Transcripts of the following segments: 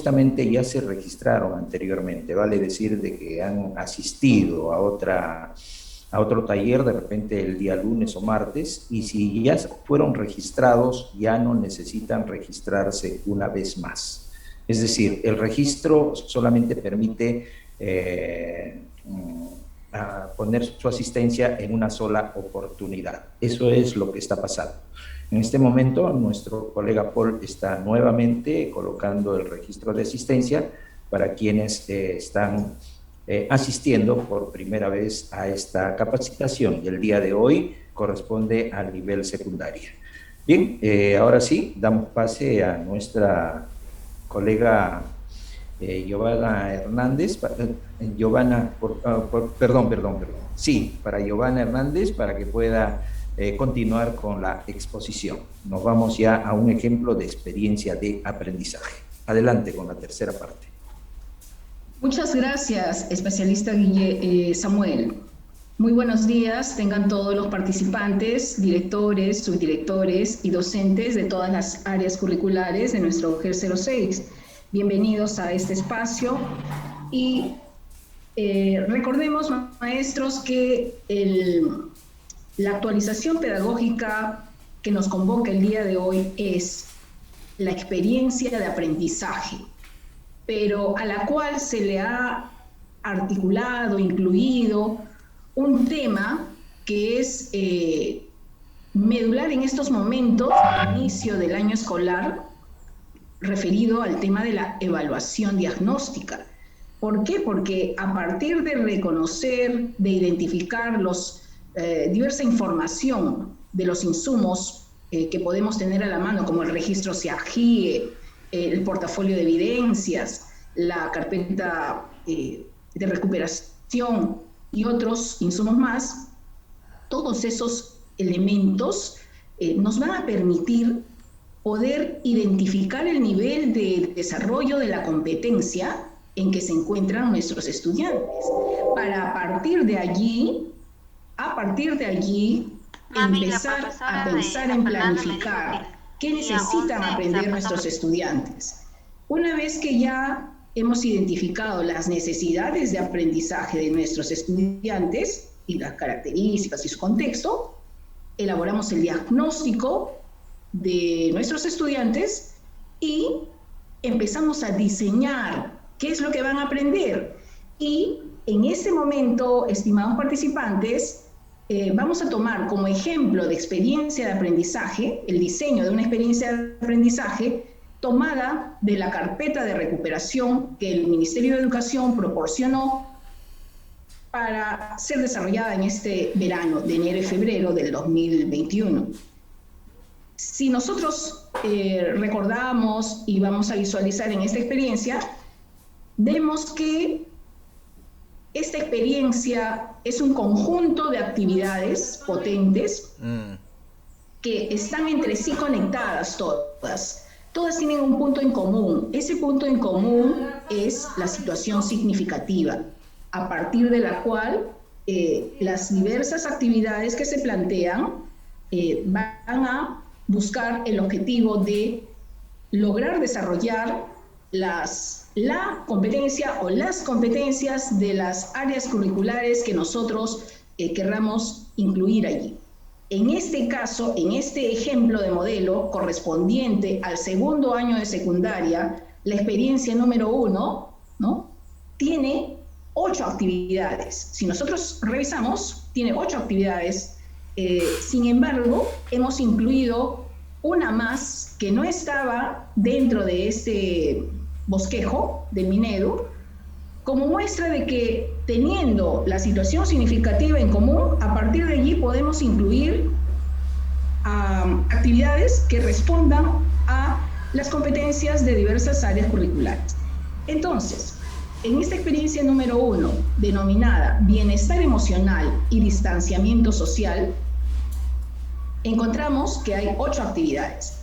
supuestamente ya se registraron anteriormente, vale decir de que han asistido a otro taller de repente el día lunes o martes, y si ya fueron registrados, ya no necesitan registrarse una vez más. Es decir, el registro solamente permite a poner su asistencia en una sola oportunidad. Eso es lo que está pasando. En este momento, nuestro colega Paul está nuevamente colocando el registro de asistencia para quienes están asistiendo por primera vez a esta capacitación, y el día de hoy corresponde al nivel secundaria. Bien, ahora sí, damos pase a nuestra colega Giovanna Hernández, sí, para Giovanna Hernández, para que pueda continuar con la exposición. Nos vamos ya a un ejemplo de experiencia de aprendizaje. Adelante con la tercera parte. Muchas gracias, especialista Samuel. Muy buenos días, tengan todos los participantes, directores, subdirectores y docentes de todas las áreas curriculares de nuestro GER 06. Bienvenidos a este espacio y recordemos, maestros, que la actualización pedagógica que nos convoca el día de hoy es la experiencia de aprendizaje, pero a la cual se le ha articulado, incluido un tema que es medular en estos momentos, al inicio del año escolar, referido al tema de la evaluación diagnóstica. ¿Por qué? Porque a partir de reconocer, de identificar diversa información de los insumos que podemos tener a la mano, como el registro SIAGIE, el portafolio de evidencias, la carpeta de recuperación y otros insumos más, todos esos elementos nos van a permitir poder identificar el nivel de desarrollo de la competencia en que se encuentran nuestros estudiantes, para a partir de allí empezar a pensar en planificar qué necesitan aprender nuestros estudiantes. Una vez que ya hemos identificado las necesidades de aprendizaje de nuestros estudiantes y las características y su contexto, elaboramos el diagnóstico de nuestros estudiantes y empezamos a diseñar qué es lo que van a aprender. Y en ese momento, estimados participantes, vamos a tomar como ejemplo de experiencia de aprendizaje, el diseño de una experiencia de aprendizaje tomada de la carpeta de recuperación que el Ministerio de Educación proporcionó para ser desarrollada en este verano de enero y febrero del 2021. Si nosotros recordamos y vamos a visualizar en esta experiencia, vemos que esta experiencia es un conjunto de actividades potentes que están entre sí conectadas todas. Todas tienen un punto en común. Ese punto en común es la situación significativa, a partir de la cual las diversas actividades que se plantean van a buscar el objetivo de lograr desarrollar la competencia o las competencias de las áreas curriculares que nosotros querramos incluir allí. En este caso, en este ejemplo de modelo correspondiente al segundo año de secundaria, la experiencia número 1, ¿no?, tiene 8 actividades. Si nosotros revisamos, tiene 8 actividades. Sin embargo, hemos incluido una más que no estaba dentro de este bosquejo de Minedu, como muestra de que teniendo la situación significativa en común, a partir de allí podemos incluir actividades que respondan a las competencias de diversas áreas curriculares. Entonces, en esta experiencia número 1, denominada Bienestar Emocional y Distanciamiento Social, encontramos que hay 8 actividades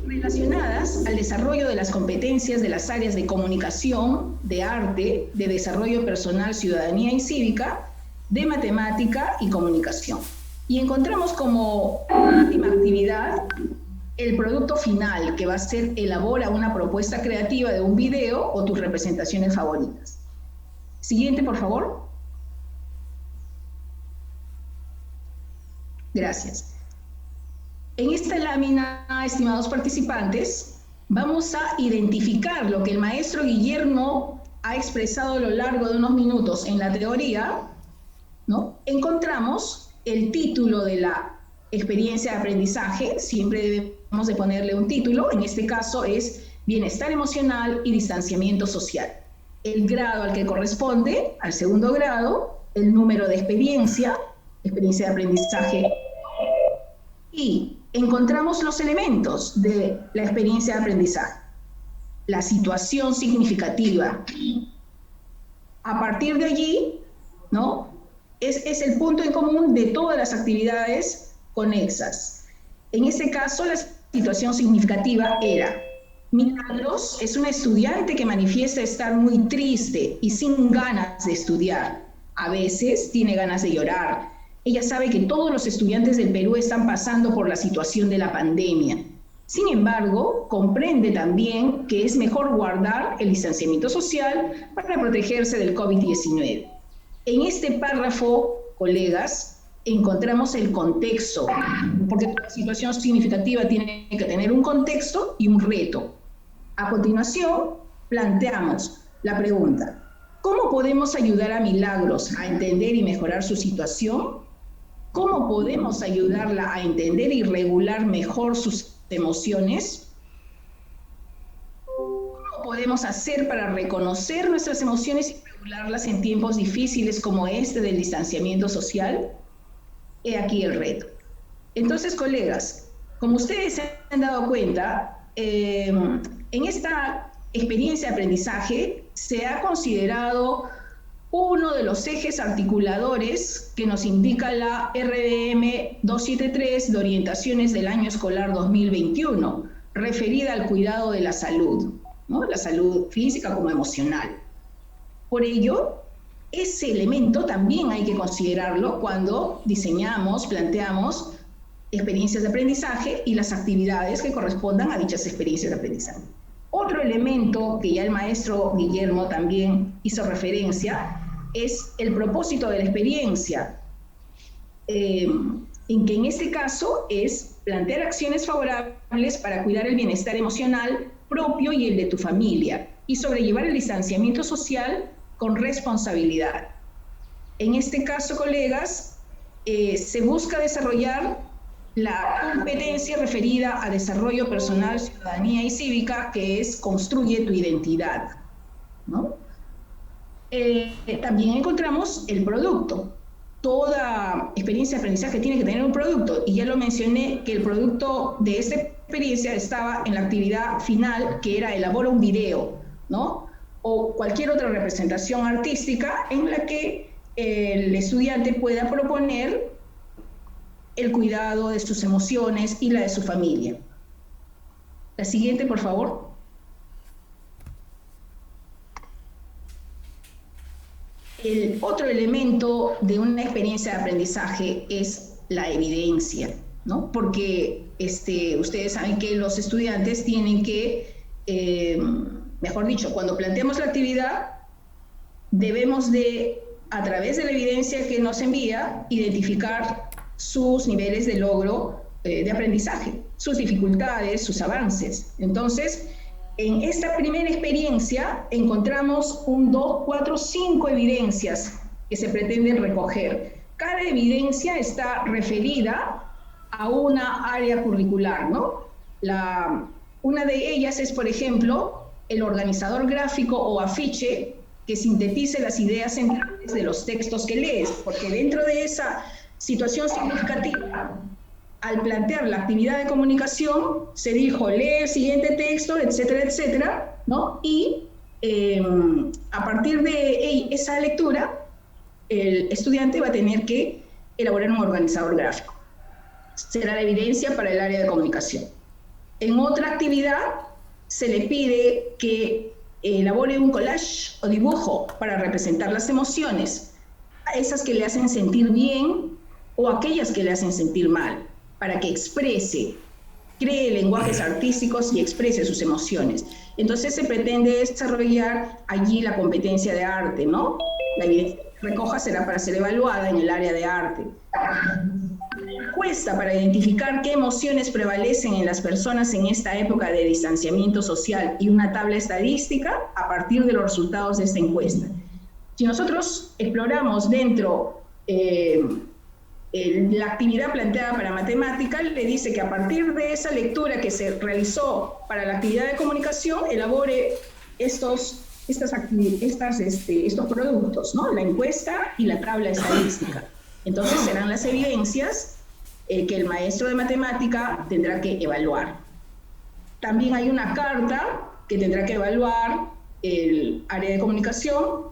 relacionadas al desarrollo de las competencias de las áreas de comunicación, de arte, de desarrollo personal, ciudadanía y cívica, de matemática y comunicación. Y encontramos como última actividad el producto final, que va a ser elabora una propuesta creativa de un video o tus representaciones favoritas. Siguiente, por favor. Gracias. En esta lámina, estimados participantes, vamos a identificar lo que el maestro Guillermo ha expresado a lo largo de unos minutos en la teoría, ¿no? Encontramos el título de la experiencia de aprendizaje, siempre debemos de ponerle un título, en este caso es bienestar emocional y distanciamiento social. El grado al que corresponde, al segundo grado, el número de experiencia de aprendizaje, y encontramos los elementos de la experiencia de aprendizaje. La situación significativa. A partir de allí, ¿no? Es el punto en común de todas las actividades conexas. En este caso, la situación significativa era: Milagros es una estudiante que manifiesta estar muy triste y sin ganas de estudiar. A veces tiene ganas de llorar. Ella sabe que todos los estudiantes del Perú están pasando por la situación de la pandemia. Sin embargo, comprende también que es mejor guardar el distanciamiento social para protegerse del COVID-19. En este párrafo, colegas, encontramos el contexto, porque toda situación significativa tiene que tener un contexto y un reto. A continuación, planteamos la pregunta: ¿cómo podemos ayudar a Milagros a entender y mejorar su situación? ¿Cómo podemos ayudarla a entender y regular mejor sus emociones? ¿Cómo podemos hacer para reconocer nuestras emociones y regularlas en tiempos difíciles como este del distanciamiento social? He aquí el reto. Entonces, colegas, como ustedes se han dado cuenta, en esta experiencia de aprendizaje se ha considerado uno de los ejes articuladores que nos indica la RDM 273 de orientaciones del año escolar 2021, referida al cuidado de la salud, ¿no? La salud física como emocional. Por ello, ese elemento también hay que considerarlo cuando diseñamos, planteamos experiencias de aprendizaje y las actividades que correspondan a dichas experiencias de aprendizaje. Otro elemento que ya el maestro Guillermo también hizo referencia es el propósito de la experiencia, en que en este caso es plantear acciones favorables para cuidar el bienestar emocional propio y el de tu familia y sobrellevar el distanciamiento social con responsabilidad. En este caso, colegas, se busca desarrollar la competencia referida a desarrollo personal, ciudadanía y cívica, que es construye tu identidad, ¿no? También encontramos el producto. Toda experiencia de aprendizaje tiene que tener un producto, y ya lo mencioné que el producto de esta experiencia estaba en la actividad final, que era elabora un video, ¿no? O cualquier otra representación artística en la que el estudiante pueda proponer el cuidado de sus emociones y la de su familia. La siguiente, por favor. El otro elemento de una experiencia de aprendizaje es la evidencia, ¿no? Porque ustedes saben que los estudiantes tienen que, mejor dicho, cuando planteamos la actividad, debemos de, a través de la evidencia que nos envía, identificar sus niveles de logro de aprendizaje, sus dificultades, sus avances. Entonces, en esta primera experiencia encontramos 1, 2, 4, 5 evidencias que se pretenden recoger. Cada evidencia está referida a una área curricular, ¿no? Una de ellas es, por ejemplo, el organizador gráfico o afiche que sintetice las ideas centrales de los textos que lees, porque dentro de esa situación significativa, al plantear la actividad de comunicación, se dijo, lee el siguiente texto, etcétera, etcétera, ¿no? Y a partir de esa lectura, el estudiante va a tener que elaborar un organizador gráfico. Será la evidencia para el área de comunicación. En otra actividad, se le pide que elabore un collage o dibujo para representar las emociones, esas que le hacen sentir bien o aquellas que le hacen sentir mal, para que exprese cree lenguajes artísticos y exprese sus emociones. Entonces se pretende desarrollar allí la competencia de arte, ¿no? La evidencia que recoja será para ser evaluada en el área de arte. La encuesta para identificar qué emociones prevalecen en las personas en esta época de distanciamiento social y una tabla estadística a partir de los resultados de esta encuesta. Si nosotros exploramos dentro la actividad planteada para matemática, le dice que a partir de esa lectura que se realizó para la actividad de comunicación, elabore estos productos, ¿no? La encuesta y la tabla estadística. Entonces serán las evidencias que el maestro de matemática tendrá que evaluar. También hay una carta que tendrá que evaluar el área de comunicación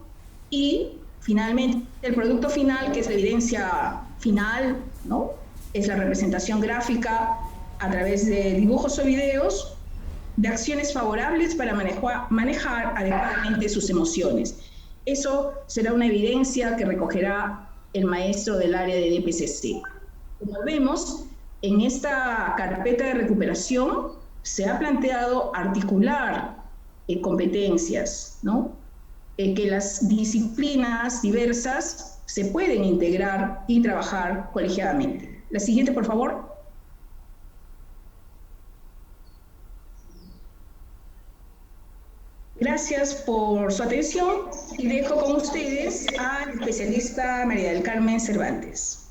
y finalmente el producto final, que es la evidencia final, ¿no? Es la representación gráfica a través de dibujos o videos de acciones favorables para manejar adecuadamente sus emociones. Eso será una evidencia que recogerá el maestro del área de DPCC. Como vemos, en esta carpeta de recuperación se ha planteado articular competencias, ¿no? Que las disciplinas diversas se pueden integrar y trabajar colegiadamente. La siguiente, por favor. Gracias por su atención y dejo con ustedes al especialista María del Carmen Cervantes.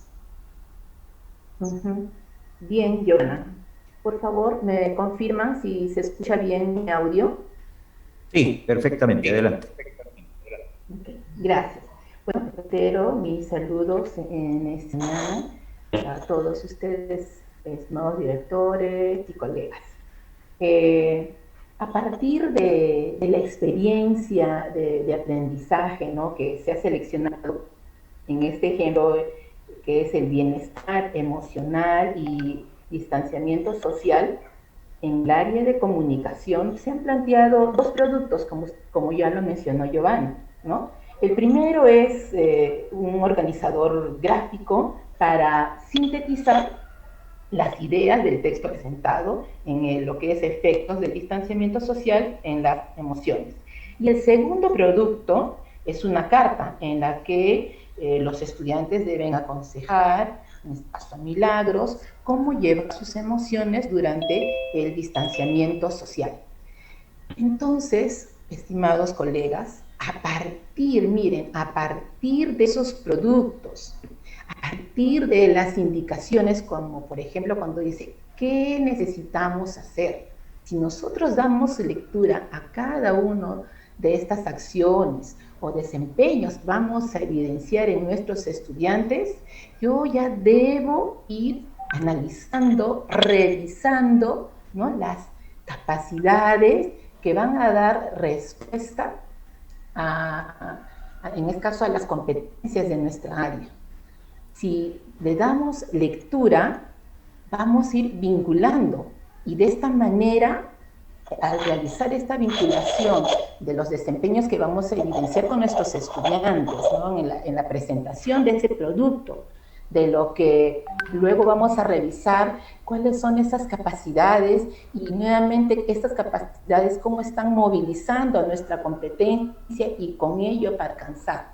Bien, Joana. Por favor, ¿me confirman si se escucha bien mi audio? Sí, perfectamente. Adelante. Okay, gracias. Bueno, reitero mis saludos en esta mañana a todos ustedes, nuevos directores y colegas. A partir de la experiencia de aprendizaje, ¿no?, que se ha seleccionado en este ejemplo, que es el bienestar emocional y distanciamiento social, en el área de comunicación se han planteado dos productos, como ya lo mencionó Giovanni, ¿no? El primero es un organizador gráfico para sintetizar las ideas del texto presentado en lo que es efectos del distanciamiento social en las emociones. Y el segundo producto es una carta en la que los estudiantes deben aconsejar, en este caso a Milagros, cómo llevar sus emociones durante el distanciamiento social. Entonces, estimados colegas, a partir de esos productos, a partir de las indicaciones, como por ejemplo cuando dice, ¿qué necesitamos hacer? Si nosotros damos lectura a cada uno de estas acciones o desempeños, vamos a evidenciar en nuestros estudiantes, yo ya debo ir analizando, revisando, ¿no?, las capacidades que van a dar respuesta en este caso a las competencias de nuestra área. Si le damos lectura, vamos a ir vinculando y de esta manera, al realizar esta vinculación de los desempeños que vamos a evidenciar con nuestros estudiantes, ¿no?, en la presentación de ese producto, de lo que luego vamos a revisar cuáles son esas capacidades y nuevamente estas capacidades cómo están movilizando a nuestra competencia y con ello para alcanzar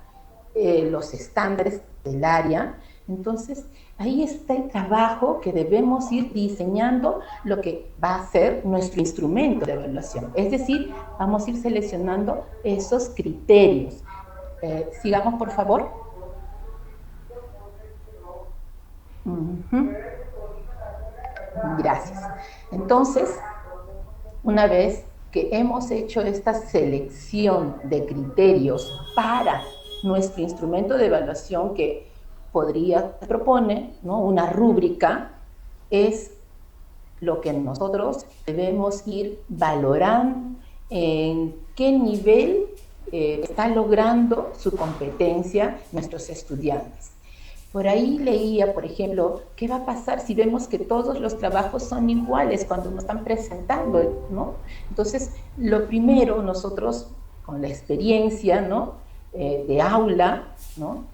los estándares del área. Entonces, ahí está el trabajo que debemos ir diseñando lo que va a ser nuestro instrumento de evaluación. Es decir, vamos a ir seleccionando esos criterios. Sigamos, por favor. Gracias. Entonces, una vez que hemos hecho esta selección de criterios para nuestro instrumento de evaluación que propone, ¿no?, una rúbrica, es lo que nosotros debemos ir valorando en qué nivel está logrando su competencia nuestros estudiantes. Por ahí leía, por ejemplo, ¿qué va a pasar si vemos que todos los trabajos son iguales cuando nos están presentando, ¿no? Entonces, lo primero, nosotros, con la experiencia, ¿no?, de aula, ¿no?,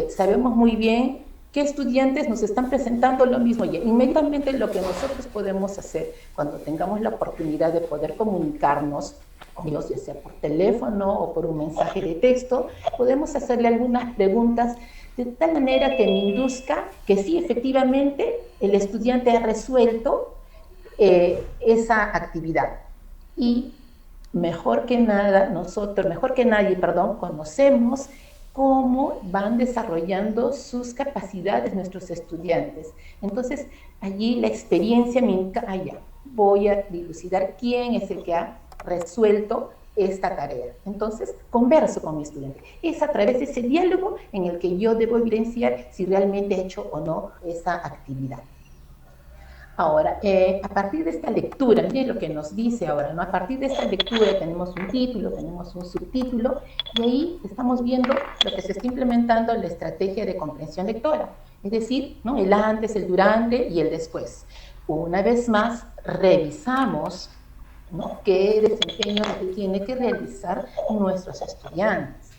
sabemos muy bien ¿Qué estudiantes nos están presentando lo mismo? Y inmediatamente lo que nosotros podemos hacer cuando tengamos la oportunidad de poder comunicarnos con ellos, ya sea por teléfono o por un mensaje de texto, podemos hacerle algunas preguntas de tal manera que me induzca que sí, efectivamente, el estudiante ha resuelto esa actividad. Y mejor que nadie, conocemos cómo van desarrollando sus capacidades nuestros estudiantes. Entonces, allí la experiencia me encalla. Voy a dilucidar quién es el que ha resuelto esta tarea. Entonces, converso con mi estudiante. Es a través de ese diálogo en el que yo debo evidenciar si realmente he hecho o no esa actividad. Ahora, a partir de esta lectura, miren lo que nos dice ahora, ¿no? A partir de esta lectura tenemos un título, tenemos un subtítulo, y ahí estamos viendo lo que se está implementando en la estrategia de comprensión lectora, es decir, ¿no? El antes, el durante y el después. Una vez más, revisamos, ¿no? ¿Qué desempeño tiene que realizar nuestros estudiantes?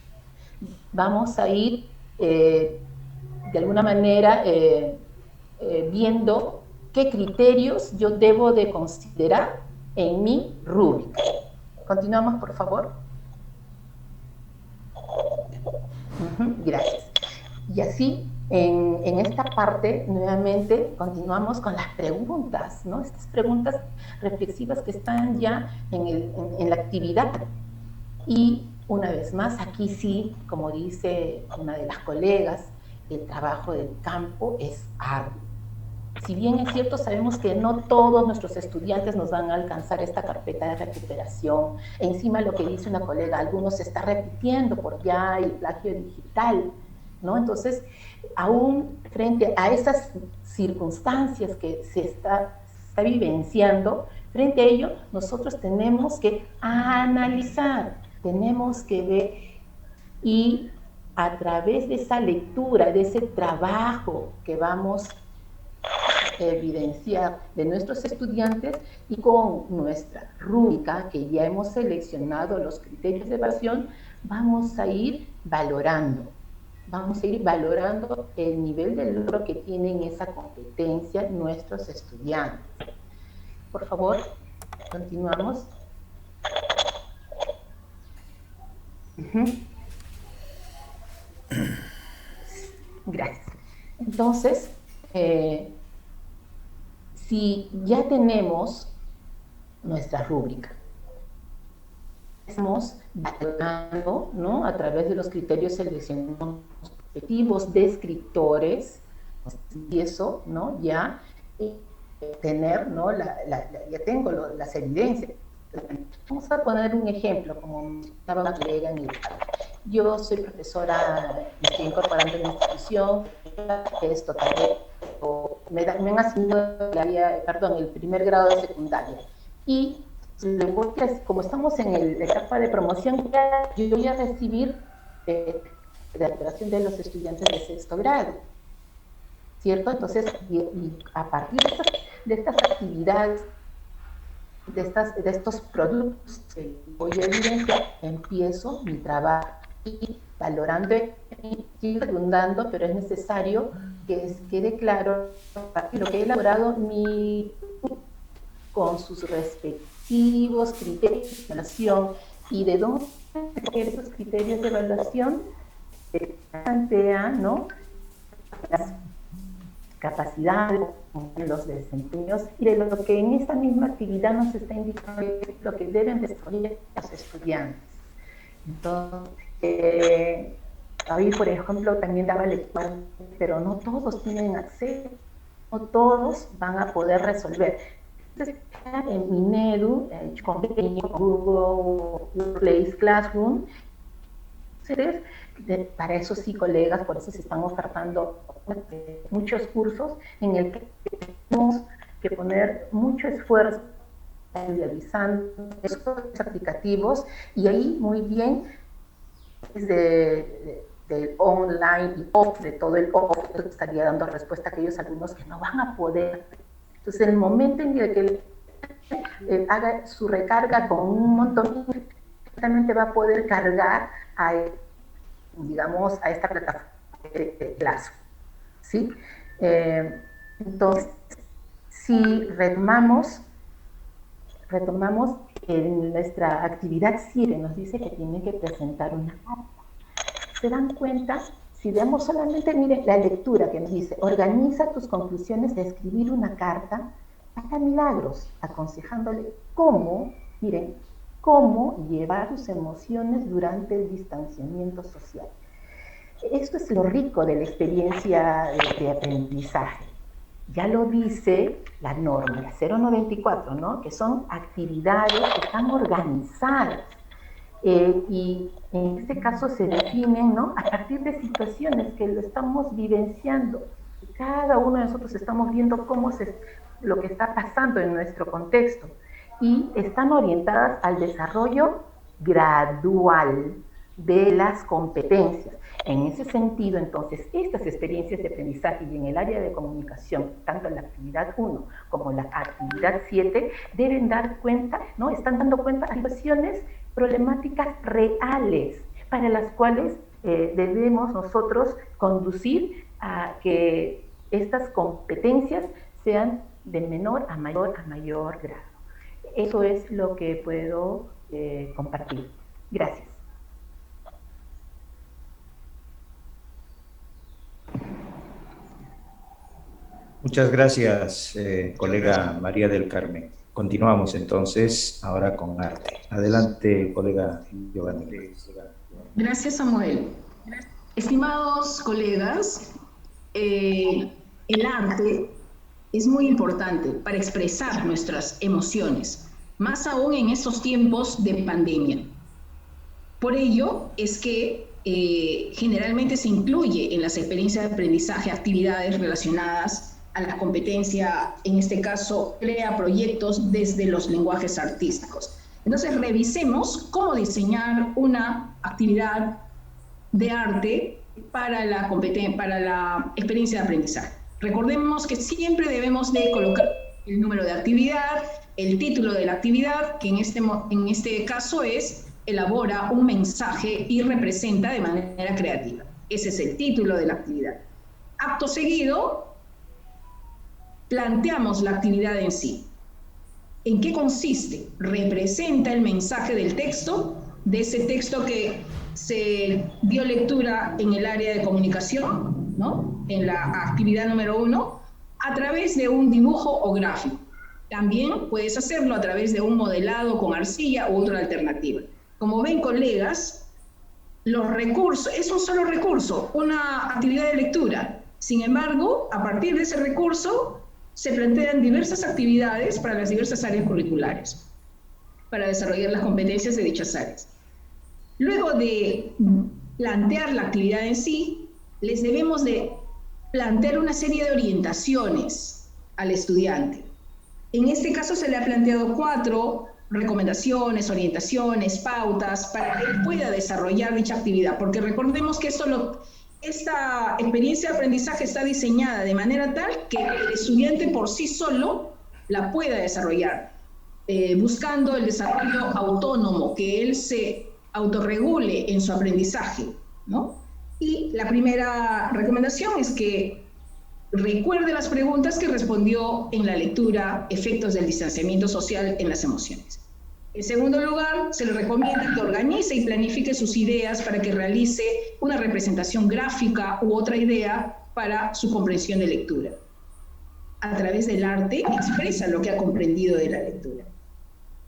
Vamos a ir, de alguna manera, viendo qué criterios yo debo de considerar en mi rúbrica. Continuamos, por favor. Gracias. Y así, en esta parte, nuevamente, continuamos con las preguntas, ¿no? Estas preguntas reflexivas que están ya en la actividad. Y una vez más, aquí sí, como dice una de las colegas, el trabajo del campo es arduo. Si bien es cierto, sabemos que no todos nuestros estudiantes nos van a alcanzar esta carpeta de recuperación. Encima lo que dice una colega, algunos se está repitiendo por ya el plagio digital, ¿no? Entonces, aún frente a esas circunstancias que se está vivenciando, frente a ello, nosotros tenemos que analizar, tenemos que ver y a través de esa lectura, de ese trabajo que vamos evidenciar de nuestros estudiantes y con nuestra rúbrica que ya hemos seleccionado los criterios de evaluación, vamos a ir valorando el nivel de logro que tienen esa competencia nuestros estudiantes. Por favor, continuamos. Gracias. Entonces, si ya tenemos nuestra rúbrica, estamos valorando, ¿no? A través de los criterios seleccionados objetivos, descriptores, y eso, ¿no? Ya tener, ¿no? Ya tengo las evidencias. Vamos a poner un ejemplo, como mencionaba una colega en el yo soy profesora, me estoy incorporando en la institución, esto también, me han asignado el primer grado de secundaria. Y como estamos en la etapa de promoción, yo voy a recibir la operación de los estudiantes de sexto grado, ¿cierto? Entonces, y a partir de estas actividades, de estos productos que voy a evidenciar, empiezo mi trabajo y valorando y redundando, pero es necesario que quede claro lo que he elaborado con sus respectivos criterios de evaluación y de dónde esos criterios de evaluación plantean, ¿no? Las capacidades, los desempeños y de lo que en esta misma actividad nos está indicando lo que deben desarrollar los estudiantes. Entonces, ahí, por ejemplo, también daba lectura, pero no todos tienen acceso, no todos van a poder resolver. Entonces, en Minedu, con Google Place Classroom, para eso sí, colegas, por eso se están ofertando muchos cursos en el que tenemos que poner mucho esfuerzo realizando estos aplicativos y ahí muy bien del online y off, de todo el off, estaría dando respuesta a aquellos alumnos que no van a poder. Entonces, en el momento en el que haga su recarga con un montón, realmente va a poder cargar a esta plataforma de plazo, ¿sí? Entonces, si retomamos en nuestra actividad 7, nos dice que tienen que presentar una carta. ¿Se dan cuenta? Si vemos solamente, miren, la lectura que nos dice, organiza tus conclusiones de escribir una carta, haga milagros, aconsejándole cómo, miren, cómo llevar tus emociones durante el distanciamiento social. Esto es lo rico de la experiencia de aprendizaje. Ya lo dice la norma, la 094, ¿no? Que son actividades que están organizadas. Y en este caso se definen, ¿no? A partir de situaciones que lo estamos vivenciando. Cada uno de nosotros estamos viendo lo que está pasando en nuestro contexto. Y están orientadas al desarrollo gradual de las competencias. En ese sentido, entonces, estas experiencias de aprendizaje y en el área de comunicación, tanto en la actividad 1 como en la actividad 7, deben dar cuenta, ¿no? Están dando cuenta de situaciones problemáticas reales para las cuales debemos nosotros conducir a que estas competencias sean de menor a mayor grado. Eso es lo que puedo compartir. Gracias. Muchas gracias, colega María del Carmen. Continuamos entonces ahora con arte. Adelante, colega Giovanni. Gracias, Samuel. Estimados colegas, el arte es muy importante para expresar nuestras emociones, más aún en estos tiempos de pandemia. Por ello es que generalmente se incluye en las experiencias de aprendizaje actividades relacionadas a la competencia, en este caso, crea proyectos desde los lenguajes artísticos. Entonces, revisemos cómo diseñar una actividad de arte para la experiencia de aprendizaje. Recordemos que siempre debemos de colocar el número de actividad, el título de la actividad, que en este caso es elabora un mensaje y representa de manera creativa. Ese es el título de la actividad. Acto seguido, planteamos la actividad en sí. ¿En qué consiste? Representa el mensaje del texto, de ese texto que se dio lectura en el área de comunicación, ¿no? En la actividad número 1, a través de un dibujo o gráfico. También puedes hacerlo a través de un modelado con arcilla u otra alternativa. Como ven, colegas, los recursos, es un solo recurso, una actividad de lectura. Sin embargo, a partir de ese recurso, se plantean diversas actividades para las diversas áreas curriculares, para desarrollar las competencias de dichas áreas. Luego de plantear la actividad en sí, les debemos de plantear una serie de orientaciones al estudiante. En este caso se le ha planteado 4 recomendaciones, orientaciones, pautas, para que él pueda desarrollar dicha actividad, porque recordemos que esta experiencia de aprendizaje está diseñada de manera tal que el estudiante por sí solo la pueda desarrollar, buscando el desarrollo autónomo, que él se autorregule en su aprendizaje, ¿no? Y la primera recomendación es que recuerde las preguntas que respondió en la lectura Efectos del distanciamiento social en las emociones. En segundo lugar, se le recomienda que organice y planifique sus ideas para que realice una representación gráfica u otra idea para su comprensión de lectura. A través del arte expresa lo que ha comprendido de la lectura.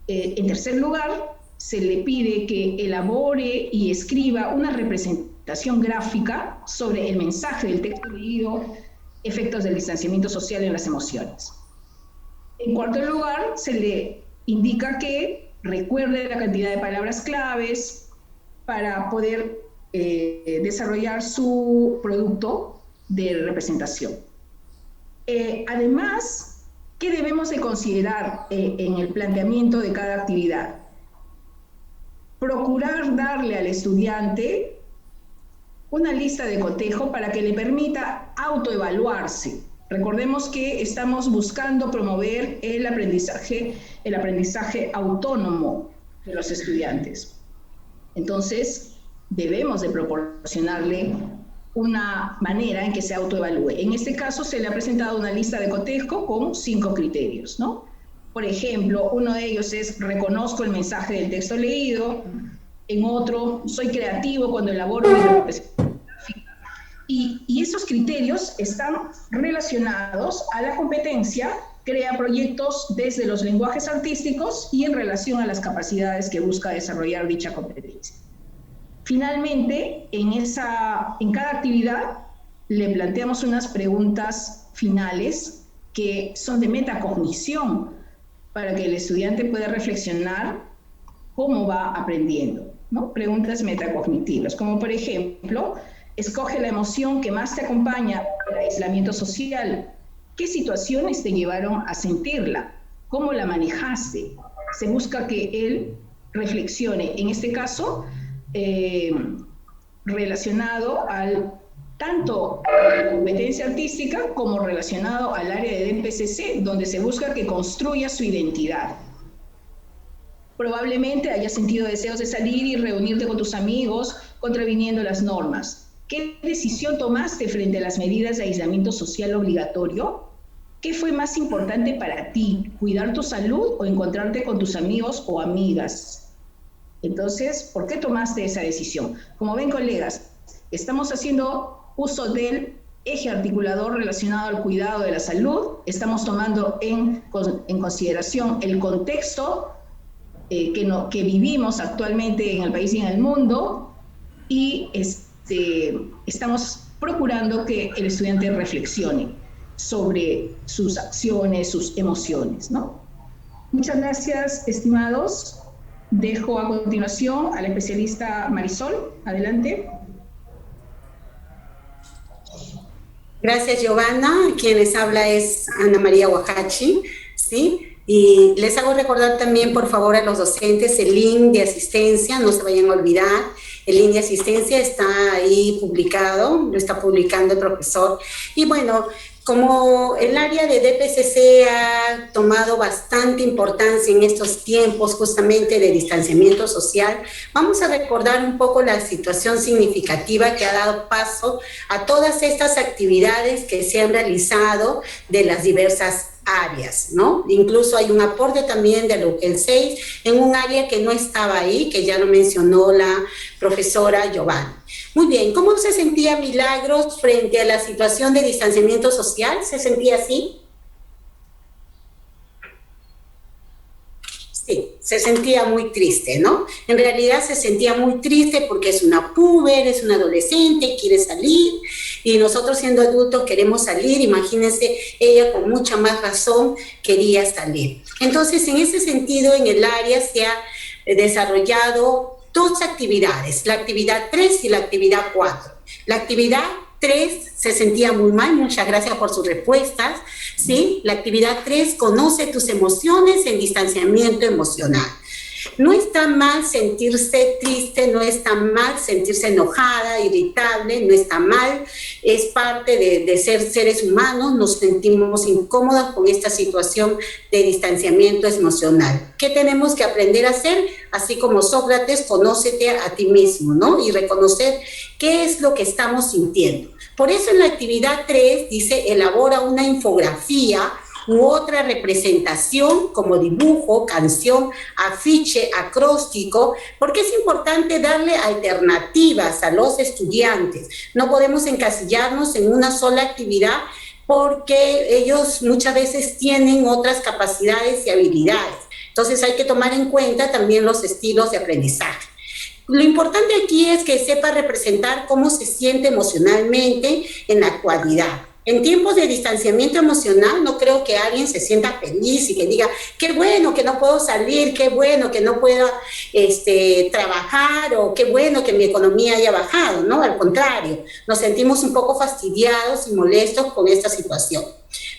En tercer lugar, se le pide que elabore y escriba una representación gráfica sobre el mensaje del texto leído, Efectos del distanciamiento social en las emociones. En cuarto lugar, se le indica que recuerde la cantidad de palabras claves para poder desarrollar su producto de representación. Además, ¿qué debemos de considerar en el planteamiento de cada actividad? Procurar darle al estudiante una lista de cotejo para que le permita autoevaluarse. Recordemos que estamos buscando promover el aprendizaje autónomo de los estudiantes. Entonces, debemos de proporcionarle una manera en que se autoevalúe. En este caso se le ha presentado una lista de cotejo con 5 criterios, ¿no? Por ejemplo, uno de ellos es reconozco el mensaje del texto leído, en otro soy creativo cuando elaboro mi representación gráfica. Y esos criterios están relacionados a la competencia, crea proyectos desde los lenguajes artísticos y en relación a las capacidades que busca desarrollar dicha competencia. Finalmente, en cada actividad le planteamos unas preguntas finales que son de metacognición para que el estudiante pueda reflexionar cómo va aprendiendo, ¿no? Preguntas metacognitivas, como por ejemplo, escoge la emoción que más te acompaña en el aislamiento social. ¿Qué situaciones te llevaron a sentirla? ¿Cómo la manejaste? Se busca que él reflexione, en este caso, relacionado tanto a la competencia artística como relacionado al área de DPCC, donde se busca que construya su identidad. Probablemente hayas sentido deseos de salir y reunirte con tus amigos, contraviniendo las normas. ¿Qué decisión tomaste frente a las medidas de aislamiento social obligatorio? ¿Qué fue más importante para ti? ¿Cuidar tu salud o encontrarte con tus amigos o amigas? Entonces, ¿por qué tomaste esa decisión? Como ven, colegas, estamos haciendo uso del eje articulador relacionado al cuidado de la salud, estamos tomando en consideración el contexto que vivimos actualmente en el país y en el mundo, y estamos procurando que el estudiante reflexione sobre sus acciones, sus emociones, ¿no? Muchas gracias, estimados. Dejo a continuación a la especialista Marisol. Adelante. Gracias, Giovanna. Quien les habla es Ana María Huajachi, ¿sí? Y les hago recordar también, por favor, a los docentes el link de asistencia, no se vayan a olvidar. El link de asistencia está ahí publicado, lo está publicando el profesor. Y bueno, como el área de DPCC ha tomado bastante importancia en estos tiempos justamente de distanciamiento social, vamos a recordar un poco la situación significativa que ha dado paso a todas estas actividades que se han realizado de las diversas áreas, ¿no? Incluso hay un aporte también de el 6 en un área que no estaba ahí, que ya lo mencionó la profesora Giovanna. Muy bien, ¿cómo se sentía Milagros frente a la situación de distanciamiento social? ¿Se sentía así? Sí, se sentía muy triste, ¿no? En realidad se sentía muy triste porque es una puber, es una adolescente, quiere salir, y nosotros siendo adultos queremos salir. Imagínense, ella con mucha más razón quería salir. Entonces, en ese sentido, en el área se ha desarrollado 2 actividades, la actividad 3 y la actividad 4. La actividad 3 se sentía muy mal, muchas gracias por sus respuestas, ¿sí? La actividad 3, conoce tus emociones en distanciamiento emocional. No está mal sentirse triste, no está mal sentirse enojada, irritable, no está mal, es parte de ser seres humanos, nos sentimos incómodos con esta situación de distanciamiento emocional. ¿Qué tenemos que aprender a hacer? Así como Sócrates, conócete a ti mismo, ¿no? Y reconocer qué es lo que estamos sintiendo. Por eso en la actividad 3 dice, elabora una infografía u otra representación como dibujo, canción, afiche, acróstico, porque es importante darle alternativas a los estudiantes. No podemos encasillarnos en una sola actividad porque ellos muchas veces tienen otras capacidades y habilidades. Entonces hay que tomar en cuenta también los estilos de aprendizaje. Lo importante aquí es que sepa representar cómo se siente emocionalmente en la actualidad. En tiempos de distanciamiento emocional no creo que alguien se sienta feliz y que diga, qué bueno que no puedo salir, qué bueno que no puedo trabajar, o qué bueno que mi economía haya bajado, ¿no? Al contrario, nos sentimos un poco fastidiados y molestos con esta situación.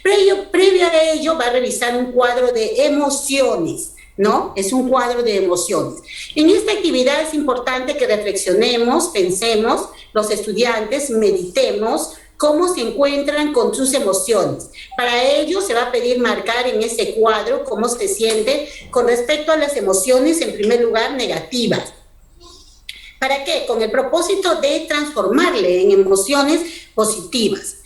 Previo a ello va a revisar un cuadro de emociones, ¿no? Es un cuadro de emociones. En esta actividad es importante que reflexionemos, pensemos, los estudiantes, meditemos, cómo se encuentran con sus emociones. Para ello se va a pedir marcar en ese cuadro cómo se siente con respecto a las emociones, en primer lugar, negativas. ¿Para qué? Con el propósito de transformarle en emociones positivas.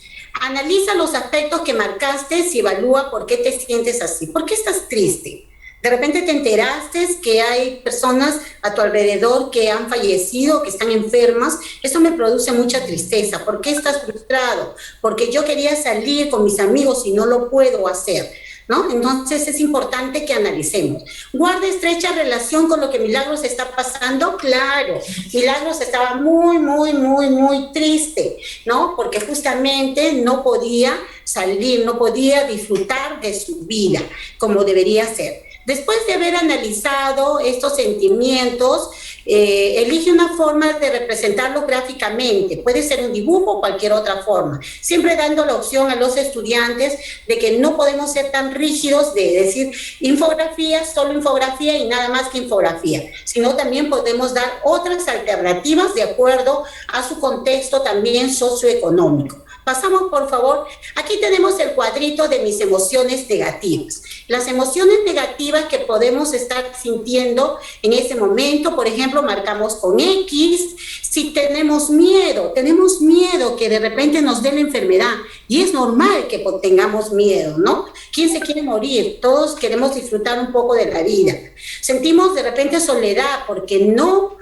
Analiza los aspectos que marcaste y evalúa por qué te sientes así. ¿Por qué estás triste? De repente te enteraste que hay personas a tu alrededor que han fallecido, que están enfermas. Eso me produce mucha tristeza. ¿Por qué estás frustrado? Porque yo quería salir con mis amigos y no lo puedo hacer, ¿no? Entonces es importante que analicemos. ¿Guarda estrecha relación con lo que Milagros está pasando? Claro, Milagros estaba muy triste, ¿no? Porque justamente no podía salir, no podía disfrutar de su vida como debería ser. Después de haber analizado estos sentimientos, elige una forma de representarlo gráficamente. Puede ser un dibujo o cualquier otra forma. Siempre dando la opción a los estudiantes de que no podemos ser tan rígidos de decir infografía, solo infografía y nada más que infografía, sino también podemos dar otras alternativas de acuerdo a su contexto también socioeconómico. Pasamos, por favor. Aquí tenemos el cuadrito de mis emociones negativas. Las emociones negativas que podemos estar sintiendo en ese momento, por ejemplo, marcamos con X. Si tenemos miedo que de repente nos dé la enfermedad. Y es normal que tengamos miedo, ¿no? ¿Quién se quiere morir? Todos queremos disfrutar un poco de la vida. Sentimos de repente soledad porque no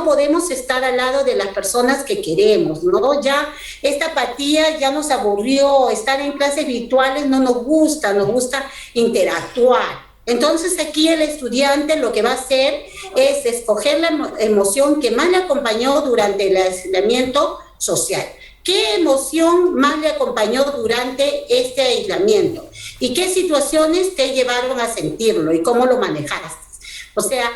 podemos estar al lado de las personas que queremos, ¿no? Ya esta apatía ya nos aburrió, estar en clases virtuales no nos gusta interactuar. Entonces aquí el estudiante lo que va a hacer es escoger la emoción que más le acompañó durante el aislamiento social. ¿Qué emoción más le acompañó durante este aislamiento? ¿Y qué situaciones te llevaron a sentirlo? ¿Y cómo lo manejaste? O sea,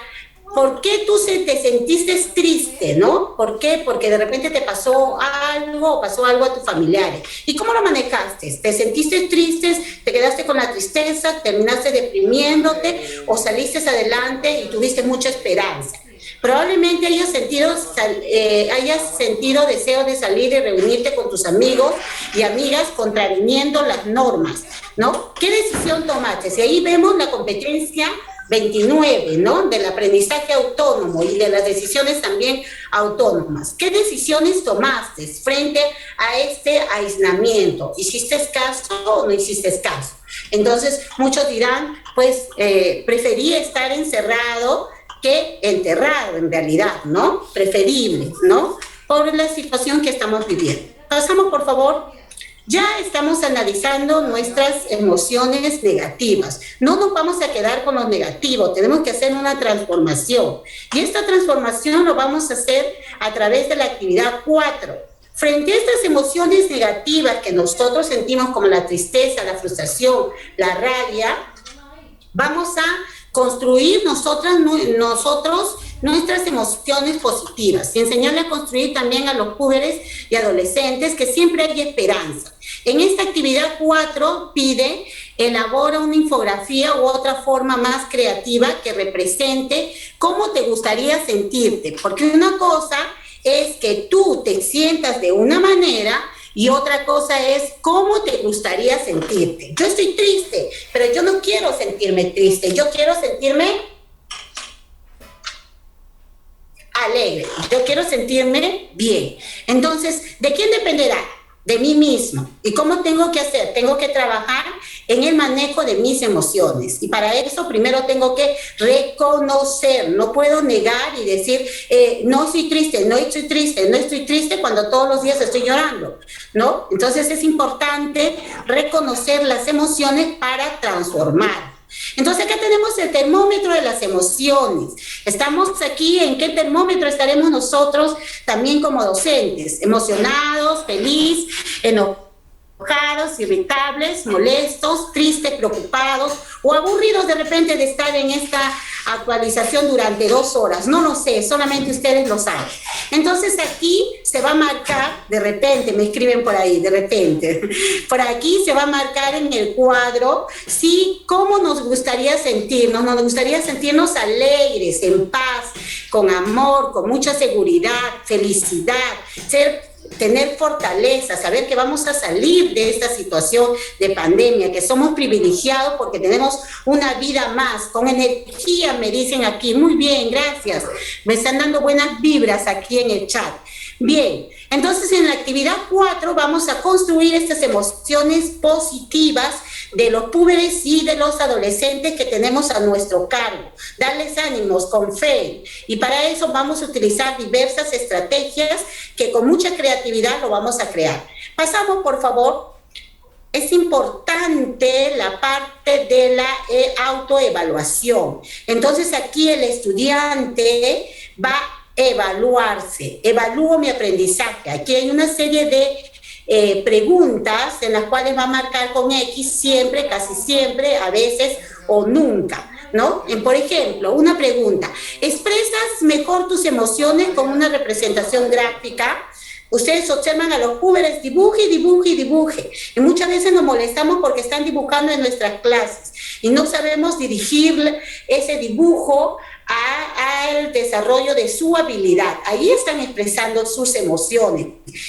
¿por qué tú te sentiste triste, no? ¿Por qué? Porque de repente te pasó algo a tus familiares. ¿Y cómo lo manejaste? ¿Te sentiste triste? ¿Te quedaste con la tristeza? ¿Terminaste deprimiéndote? ¿O saliste adelante y tuviste mucha esperanza? Probablemente hayas sentido deseo de salir y reunirte con tus amigos y amigas contraviniendo las normas, ¿no? ¿Qué decisión tomaste? Y ahí vemos la competencia 29, ¿no? Del aprendizaje autónomo y de las decisiones también autónomas. ¿Qué decisiones tomaste frente a este aislamiento? ¿Hiciste caso o no hiciste caso? Entonces, muchos dirán, pues, preferí estar encerrado que enterrado en realidad, ¿no? Preferible, ¿no? Por la situación que estamos viviendo. Pasamos, por favor. Ya estamos analizando nuestras emociones negativas. No nos vamos a quedar con lo negativo, tenemos que hacer una transformación. Y esta transformación lo vamos a hacer a través de la actividad 4. Frente a estas emociones negativas que nosotros sentimos como la tristeza, la frustración, la rabia, vamos a construir nosotros nuestras emociones positivas y enseñarle a construir también a los jóvenes y adolescentes que siempre hay esperanza. En esta actividad 4 pide, elabora una infografía u otra forma más creativa que represente cómo te gustaría sentirte, porque una cosa es que tú te sientas de una manera y otra cosa es cómo te gustaría sentirte. Yo estoy triste, pero yo no quiero sentirme triste, yo quiero sentirme alegre, yo quiero sentirme bien. Entonces, ¿de quién dependerá? De mí mismo. ¿Y cómo tengo que hacer? Tengo que trabajar en el manejo de mis emociones. Y para eso primero tengo que reconocer. No puedo negar y decir, no estoy triste cuando todos los días estoy llorando, ¿no? Entonces es importante reconocer las emociones para transformar. Entonces acá tenemos el termómetro de las emociones. Estamos aquí, ¿en qué termómetro estaremos nosotros también como docentes? Emocionados, feliz, enojados, irritables, molestos, tristes, preocupados o aburridos de repente de estar en esta actualización durante 2 horas. No lo sé, solamente ustedes lo saben. Entonces aquí se va a marcar, de repente, me escriben por ahí, de repente, por aquí se va a marcar en el cuadro, sí, cómo nos gustaría sentirnos. Nos gustaría sentirnos alegres, en paz, con amor, con mucha seguridad, felicidad, ser tener fortaleza, saber que vamos a salir de esta situación de pandemia, que somos privilegiados porque tenemos una vida más, con energía, me dicen aquí. Muy bien, gracias. Me están dando buenas vibras aquí en el chat. Bien, entonces en la actividad 4 vamos a construir estas emociones positivas de los púberes y de los adolescentes que tenemos a nuestro cargo. Darles ánimos con fe. Y para eso vamos a utilizar diversas estrategias que con mucha creatividad lo vamos a crear. Pasamos, por favor. Es importante la parte de la autoevaluación. Entonces aquí el estudiante va a evaluarse. Evalúo mi aprendizaje. Aquí hay una serie de preguntas en las cuales va a marcar con X siempre, casi siempre, a veces o nunca, ¿no? Por ejemplo, una pregunta: ¿expresas mejor tus emociones con una representación gráfica? Ustedes observan a los púberes, dibuje, dibuje, dibuje. Y muchas veces nos molestamos porque están dibujando en nuestras clases y no sabemos dirigir ese dibujo al desarrollo de su habilidad. Ahí están expresando sus emociones,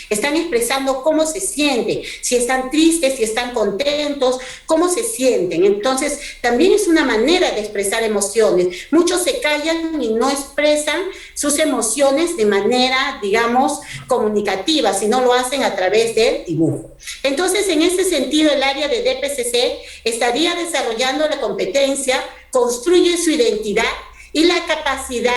están expresando cómo se sienten, si están tristes, si están contentos, cómo se sienten. Entonces, también es una manera de expresar emociones. Muchos se callan y no expresan sus emociones de manera, digamos, comunicativa, sino lo hacen a través del dibujo. Entonces, en ese sentido, el área de DPCC estaría desarrollando la competencia, construye su identidad y la capacidad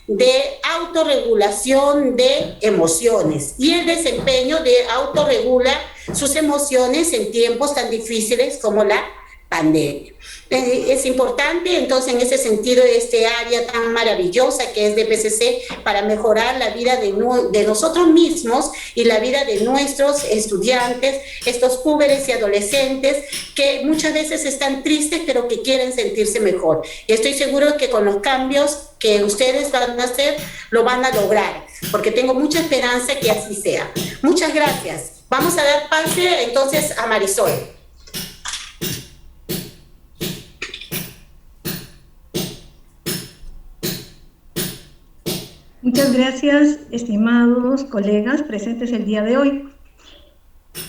de autorregulación de emociones y el desempeño de autorregula sus emociones en tiempos tan difíciles como la pandemia. Es importante, entonces, en ese sentido, este área tan maravillosa que es DPCC para mejorar la vida de nosotros mismos y la vida de nuestros estudiantes, estos púberes y adolescentes que muchas veces están tristes pero que quieren sentirse mejor. Y estoy seguro que con los cambios que ustedes van a hacer, lo van a lograr, porque tengo mucha esperanza que así sea. Muchas gracias. Vamos a dar pase entonces a Marisol. Muchas gracias, estimados colegas presentes el día de hoy.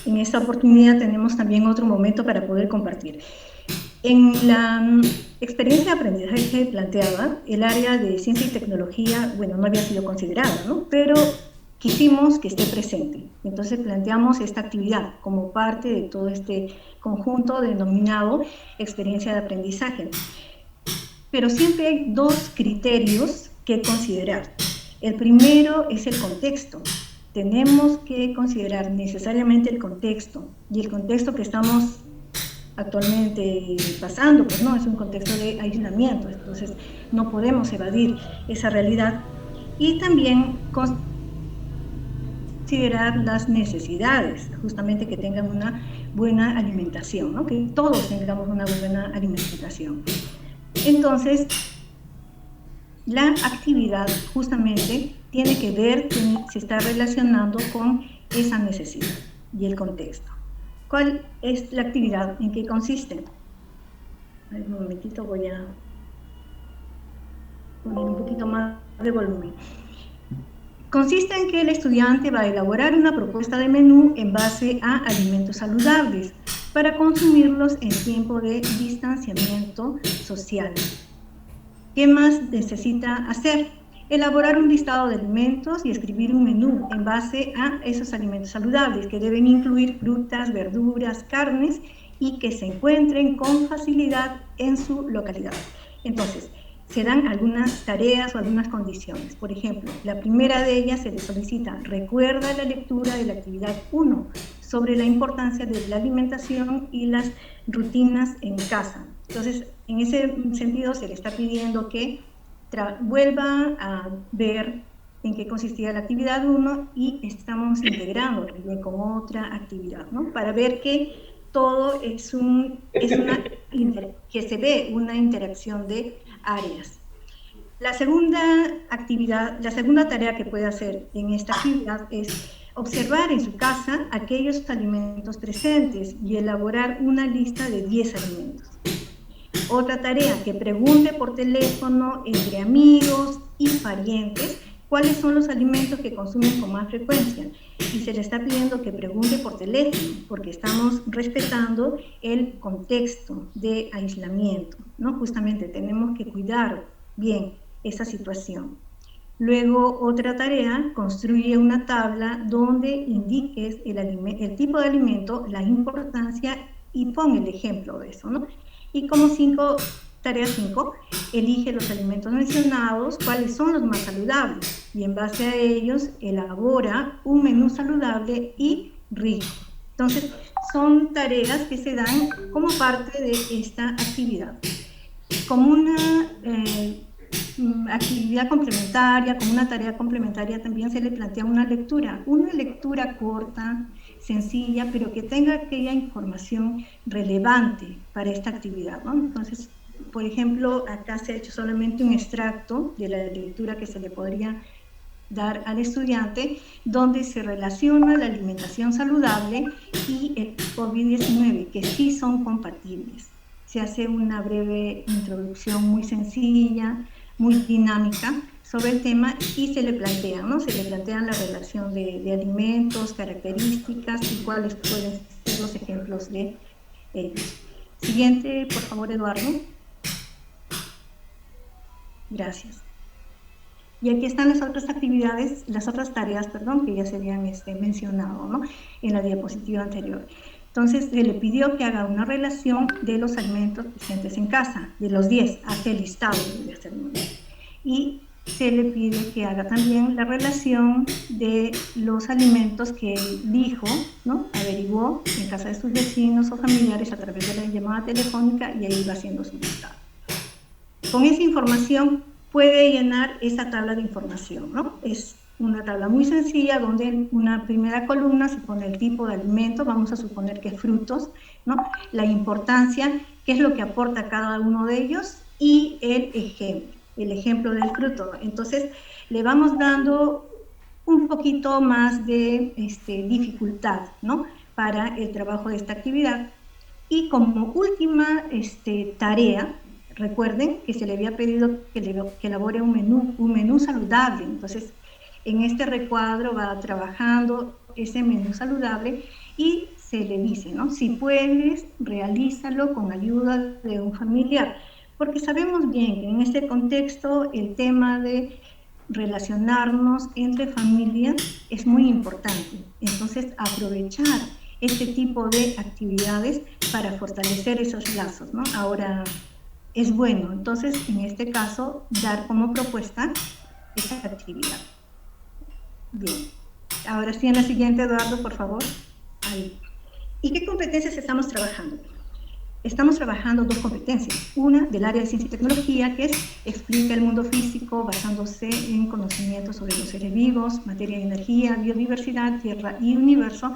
En esta oportunidad tenemos también otro momento para poder compartir. En la experiencia de aprendizaje planteada, el área de ciencia y tecnología, bueno, no había sido considerada, ¿no? Pero quisimos que esté presente. Entonces planteamos esta actividad como parte de todo este conjunto denominado experiencia de aprendizaje. Pero siempre hay dos criterios que considerar. El primero es el contexto. Tenemos que considerar necesariamente el contexto, y el contexto que estamos actualmente pasando, pues no, es un contexto de aislamiento, entonces no podemos evadir esa realidad. Y también considerar las necesidades, justamente que tengan una buena alimentación, ¿no? Que todos tengamos una buena alimentación. Entonces, la actividad justamente tiene que ver, se está relacionando con esa necesidad y el contexto. ¿Cuál es la actividad? ¿En qué consiste? Un momentito, voy a poner un poquito más de volumen. Consiste en que el estudiante va a elaborar una propuesta de menú en base a alimentos saludables para consumirlos en tiempo de distanciamiento social. ¿Qué más necesita hacer? Elaborar un listado de alimentos y escribir un menú en base a esos alimentos saludables que deben incluir frutas, verduras, carnes y que se encuentren con facilidad en su localidad. Entonces, se dan algunas tareas o algunas condiciones. Por ejemplo, la primera de ellas se le solicita: recuerda la lectura de la actividad 1 sobre la importancia de la alimentación y las rutinas en casa. Entonces, en ese sentido se le está pidiendo que vuelva a ver en qué consistía la actividad 1 y estamos integrando con otra actividad, ¿no? Para ver que todo que se ve una interacción de áreas. La segunda tarea que puede hacer en esta actividad es observar en su casa aquellos alimentos presentes y elaborar una lista de 10 alimentos. Otra tarea, que pregunte por teléfono entre amigos y parientes cuáles son los alimentos que consumen con más frecuencia, y se le está pidiendo que pregunte por teléfono, porque estamos respetando el contexto de aislamiento, ¿no? Justamente tenemos que cuidar bien esa situación. Luego, otra tarea, construye una tabla donde indiques el tipo de alimento, la importancia y pon el ejemplo de eso, ¿no? Y como tarea 5, elige los alimentos mencionados, cuáles son los más saludables, y en base a ellos elabora un menú saludable y rico. Entonces, son tareas que se dan como parte de esta actividad. Como una actividad complementaria, como una tarea complementaria, también se le plantea una lectura corta, sencilla, pero que tenga aquella información relevante para esta actividad, ¿no? Entonces, por ejemplo, acá se ha hecho solamente un extracto de la lectura que se le podría dar al estudiante, donde se relaciona la alimentación saludable y el COVID-19, que sí son compatibles. Se hace una breve introducción muy sencilla, muy dinámica sobre el tema, y se le plantean, ¿no? Se le plantean la relación de alimentos, características y cuáles pueden ser los ejemplos de ellos. Siguiente, por favor, Eduardo. Gracias. Y aquí están las otras actividades, las otras tareas, perdón, que ya se habían mencionado, ¿no? En la diapositiva anterior. Entonces, se le pidió que haga una relación de los alimentos presentes en casa, de los 10, hace el listado de este número. Y se le pide que haga también la relación de los alimentos que él dijo, ¿no? Averiguó en casa de sus vecinos o familiares a través de la llamada telefónica, y ahí va haciendo su listado. Con esa información puede llenar esa tabla de información, ¿no? Es una tabla muy sencilla donde en una primera columna se pone el tipo de alimento, vamos a suponer que es frutos, ¿no? La importancia, qué es lo que aporta cada uno de ellos, y el ejemplo del fruto. Entonces, le vamos dando un poquito más de dificultad, ¿no? Para el trabajo de esta actividad. Y como última tarea, recuerden que se le había pedido que elabore un menú saludable. Entonces, en este recuadro va trabajando ese menú saludable y se le dice, ¿no? Si puedes, realízalo con ayuda de un familiar. Porque sabemos bien que en este contexto el tema de relacionarnos entre familias es muy importante. Entonces, aprovechar este tipo de actividades para fortalecer esos lazos, ¿no? Ahora, es bueno, entonces, en este caso, dar como propuesta esa actividad. Bien. Ahora sí, en la siguiente, Eduardo, por favor. Ahí. ¿Y qué competencias estamos trabajando? Estamos trabajando 2 competencias. Una del área de ciencia y tecnología, que explica el mundo físico basándose en conocimientos sobre los seres vivos, materia de energía, biodiversidad, tierra y universo.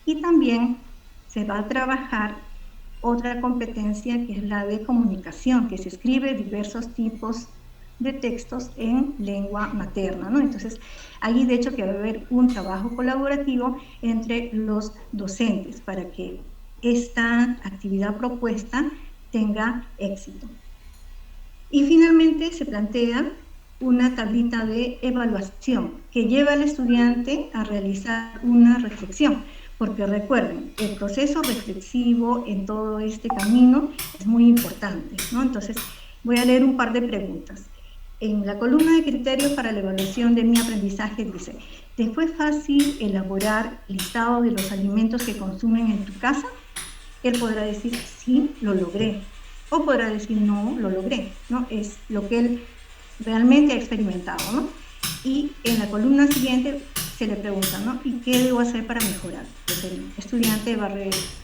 Y también se va a trabajar otra competencia, que es la de comunicación, que se escribe diversos tipos de textos en lengua materna, ¿no? Entonces, ahí de hecho que va a haber un trabajo colaborativo entre los docentes para que esta actividad propuesta tenga éxito. Y finalmente se plantea una tablita de evaluación que lleva al estudiante a realizar una reflexión, porque recuerden, el proceso reflexivo en todo este camino es muy importante, ¿no? Entonces, voy a leer un par de preguntas. En la columna de criterios para la evaluación de mi aprendizaje dice: ¿te fue fácil elaborar el listado de los alimentos que consumen en tu casa? Él podrá decir, sí, lo logré. O podrá decir, no, lo logré, ¿no? Es lo que él realmente ha experimentado, ¿no? Y en la columna siguiente se le pregunta, ¿no? ¿Y qué debo hacer para mejorar? Pues el estudiante va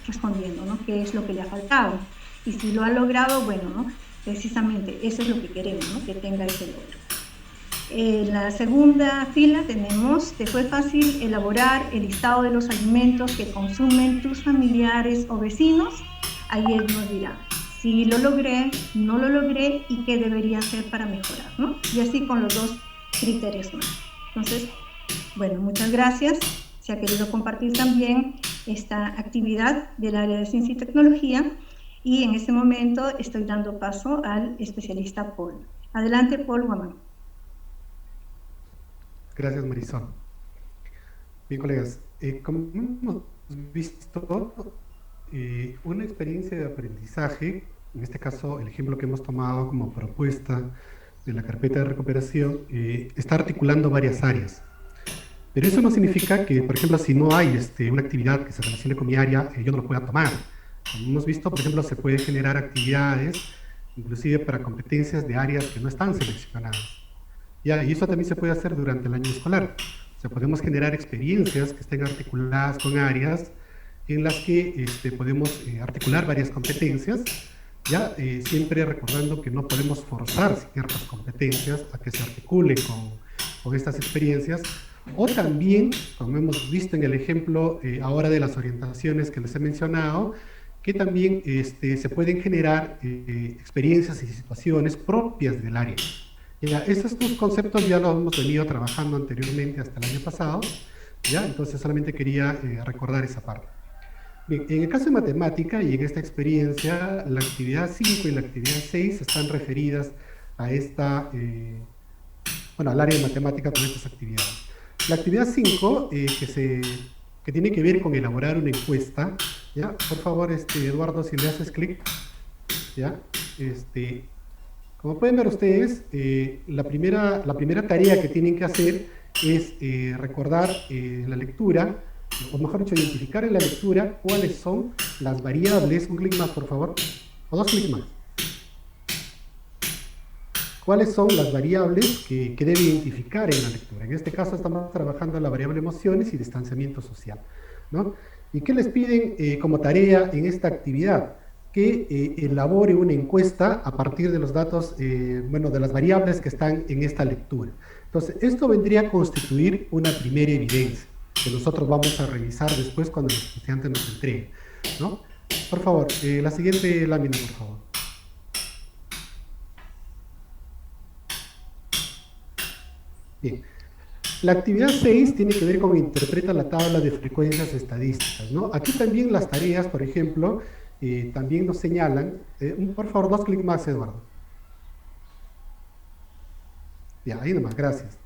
respondiendo, ¿no? ¿Qué es lo que le ha faltado? Y si lo ha logrado, bueno, ¿no? Precisamente eso es lo que queremos, ¿no? Que tenga ese logro. En la segunda fila tenemos: ¿te fue fácil elaborar el listado de los alimentos que consumen tus familiares o vecinos? Ahí él nos dirá, sí lo logré, no lo logré y qué debería hacer para mejorar, ¿no? Y así con los 2 criterios más. Entonces, bueno, muchas gracias. Se ha querido compartir también esta actividad del área de ciencia y tecnología, y en este momento estoy dando paso al especialista Paul. Adelante, Paul Guamán. Gracias, Marisol. Bien, colegas, como hemos visto, una experiencia de aprendizaje, en este caso el ejemplo que hemos tomado como propuesta de la carpeta de recuperación, está articulando varias áreas. Pero eso no significa que, por ejemplo, si no hay una actividad que se relacione con mi área, yo no lo pueda tomar. Como hemos visto, por ejemplo, se pueden generar actividades, inclusive para competencias de áreas que no están seleccionadas. Ya, y eso también se puede hacer durante el año escolar. O sea, podemos generar experiencias que estén articuladas con áreas en las que podemos articular varias competencias, ya siempre recordando que no podemos forzar ciertas competencias a que se articulen con estas experiencias, o también, como hemos visto en el ejemplo ahora de las orientaciones que les he mencionado, que también se pueden generar experiencias y situaciones propias del área. Ya, estos dos conceptos ya los hemos venido trabajando anteriormente hasta el año pasado, ¿ya? Entonces solamente quería recordar esa parte. Bien, en el caso de matemática y en esta experiencia, la actividad 5 y la actividad 6 están referidas a esta, al área de matemática con estas actividades. La actividad 5, que tiene que ver con elaborar una encuesta, ¿ya? Por favor, Eduardo, si le haces clic, ¿ya? Como pueden ver ustedes, la primera tarea que tienen que hacer es recordar la lectura, o mejor dicho, identificar en la lectura cuáles son las variables, un clic más por favor, o dos clics más. ¿Cuáles son las variables que debe identificar en la lectura? En este caso estamos trabajando la variable emociones y distanciamiento social, ¿no? ¿Y qué les piden como tarea en esta actividad? Que elabore una encuesta a partir de los datos, de las variables que están en esta lectura. Entonces, esto vendría a constituir una primera evidencia, que nosotros vamos a revisar después cuando el estudiante nos entregue, ¿no? Por favor, la siguiente lámina, por favor. Bien. La actividad 6 tiene que ver con interpreta la tabla de frecuencias estadísticas, ¿no? Aquí también las tareas, por ejemplo, también nos señalan, por favor, dos clics más, Eduardo. Ya, ahí nomás, gracias.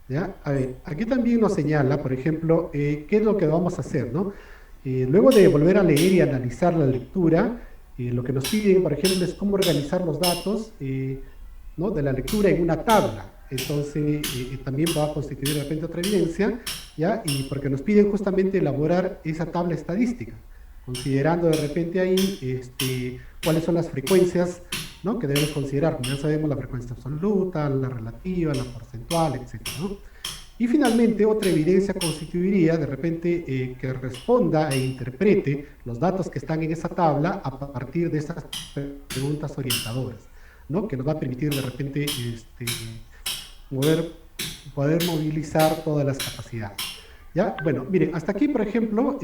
¿Ya? A ver, aquí también nos señala, por ejemplo, qué es lo que vamos a hacer, ¿no? Luego de volver a leer y analizar la lectura, lo que nos piden, por ejemplo, es cómo organizar los datos, ¿no? de la lectura en una tabla. Entonces, también va a constituir de repente otra evidencia, ¿ya? Y porque nos piden justamente elaborar esa tabla estadística, considerando de repente ahí cuáles son las frecuencias, ¿no? que debemos considerar. Como ya sabemos, la frecuencia absoluta, la relativa, la porcentual, etc., ¿no? Y finalmente, otra evidencia constituiría de repente que responda e interprete los datos que están en esa tabla a partir de esas preguntas orientadoras, ¿no? que nos va a permitir de repente poder movilizar todas las capacidades. ¿Ya? Bueno, miren, hasta aquí, por ejemplo,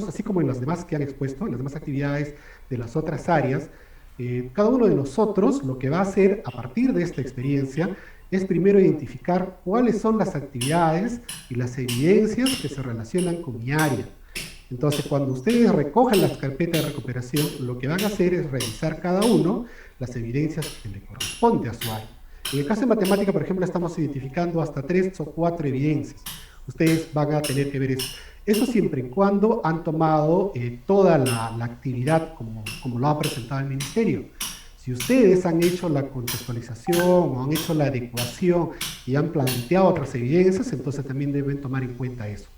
así como en las demás que han expuesto, en las demás actividades de las otras áreas, cada uno de nosotros lo que va a hacer a partir de esta experiencia es primero identificar cuáles son las actividades y las evidencias que se relacionan con mi área. Entonces, cuando ustedes recojan las carpetas de recuperación, lo que van a hacer es revisar cada uno las evidencias que le corresponde a su área. En el caso de matemática, por ejemplo, estamos identificando hasta 3 o 4 evidencias. Ustedes van a tener que ver eso. Eso siempre y cuando han tomado toda la actividad como lo ha presentado el Ministerio. Si ustedes han hecho la contextualización o han hecho la adecuación y han planteado otras evidencias, entonces también deben tomar en cuenta eso,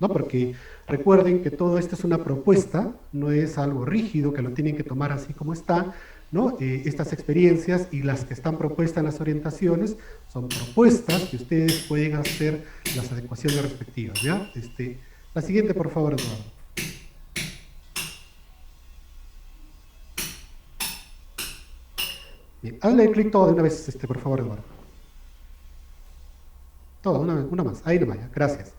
¿no? Porque recuerden que todo esto es una propuesta, no es algo rígido que lo tienen que tomar así como está, ¿no? Estas experiencias y las que están propuestas en las orientaciones son propuestas que ustedes pueden hacer las adecuaciones respectivas, ¿ya? La siguiente, por favor, Eduardo. Bien, hazle clic todo de una vez, por favor, Eduardo. Todo, una más, ahí nomás, ya, gracias.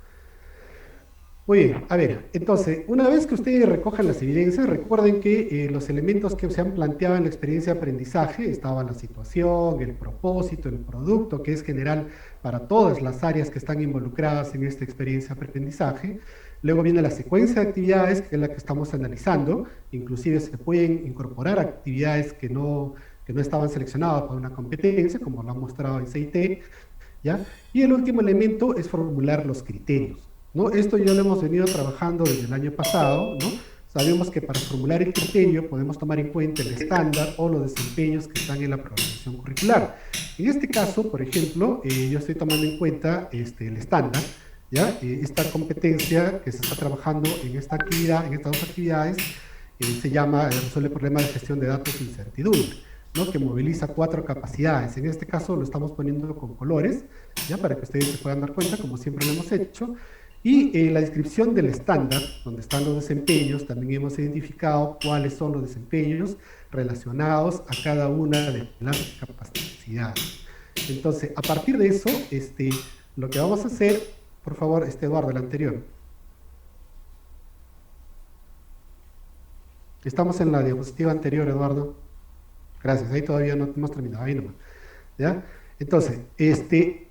Muy bien, a ver, entonces, una vez que ustedes recojan las evidencias, recuerden que los elementos que se han planteado en la experiencia de aprendizaje estaban la situación, el propósito, el producto, que es general para todas las áreas que están involucradas en esta experiencia de aprendizaje. Luego viene la secuencia de actividades, que es la que estamos analizando. Inclusive se pueden incorporar actividades que no estaban seleccionadas para una competencia, como lo ha mostrado en CIT. ¿ya? Y el último elemento es formular los criterios, ¿no? Esto ya lo hemos venido trabajando desde el año pasado, ¿no? Sabemos que para formular el criterio podemos tomar en cuenta el estándar o los desempeños que están en la programación curricular. En este caso, por ejemplo, yo estoy tomando en cuenta el estándar, ¿ya? Esta competencia que se está trabajando en esta actividad, en estas dos actividades, se llama resuelve el problema de gestión de datos e incertidumbre, ¿no? Que moviliza 4 capacidades. En este caso lo estamos poniendo con colores, ya para que ustedes se puedan dar cuenta, como siempre lo hemos hecho. Y en la descripción del estándar, donde están los desempeños, también hemos identificado cuáles son los desempeños relacionados a cada una de las capacidades. Entonces, a partir de eso, lo que vamos a hacer, por favor, Eduardo, el anterior. Estamos en la diapositiva anterior, Eduardo. Gracias, ahí todavía no hemos terminado, ahí nomás. ¿Ya? Entonces,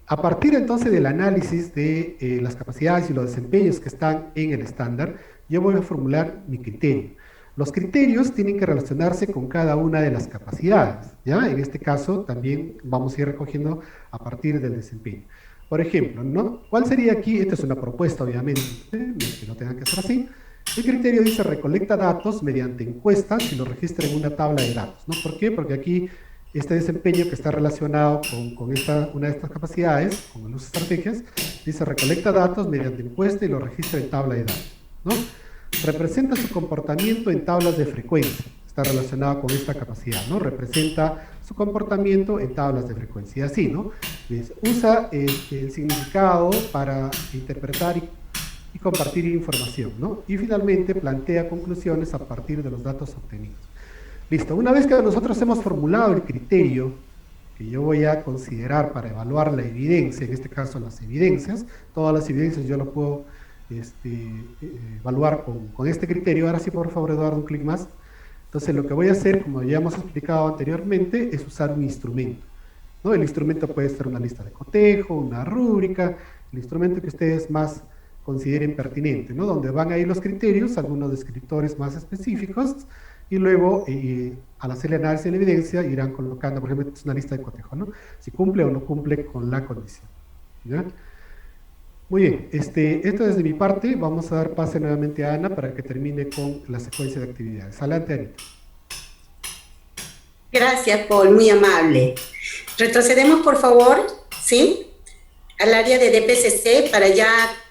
a partir entonces del análisis de las capacidades y los desempeños que están en el estándar, yo voy a formular mi criterio. Los criterios tienen que relacionarse con cada una de las capacidades, ¿ya? En este caso también vamos a ir recogiendo a partir del desempeño. Por ejemplo, ¿no? ¿Cuál sería aquí? Esta es una propuesta, obviamente, que no tengan que ser así. El criterio dice recolecta datos mediante encuestas y lo registra en una tabla de datos, ¿no? ¿Por qué? Porque aquí este desempeño que está relacionado con una de estas capacidades, con las estrategias, dice recolecta datos mediante encuesta y lo registra en tabla de datos, ¿no? Representa su comportamiento en tablas de frecuencia, está relacionado con esta capacidad, ¿no? Representa su comportamiento en tablas de frecuencia, y así, ¿no? Usa el significado para interpretar y compartir información, ¿no? Y finalmente plantea conclusiones a partir de los datos obtenidos. Listo, una vez que nosotros hemos formulado el criterio que yo voy a considerar para evaluar la evidencia, en este caso las evidencias, todas las evidencias yo lo puedo evaluar con este criterio. Ahora sí, por favor, Eduardo, un clic más. Entonces lo que voy a hacer, como ya hemos explicado anteriormente, es usar un instrumento, ¿no? El instrumento puede ser una lista de cotejo, una rúbrica, el instrumento que ustedes más consideren pertinente, ¿no? Donde van a ir los criterios, algunos descriptores más específicos, y luego al hacer el análisis de la evidencia irán colocando, por ejemplo, es una lista de cotejo, ¿no? Si cumple o no cumple con la condición, ¿ya? Muy bien, esto desde mi parte. Vamos a dar pase nuevamente a Ana para que termine con la secuencia de actividades. Adelante, Anita. Gracias, Paul, muy amable. Retrocedemos, por favor, ¿sí? Al área de DPCC para ya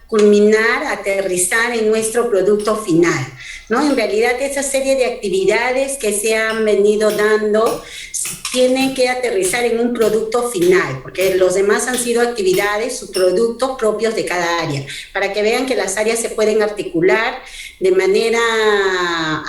culminar, aterrizar en nuestro producto final, ¿no? En realidad, esa serie de actividades que se han venido dando tienen que aterrizar en un producto final, porque los demás han sido actividades, subproductos propios de cada área, para que vean que las áreas se pueden articular de manera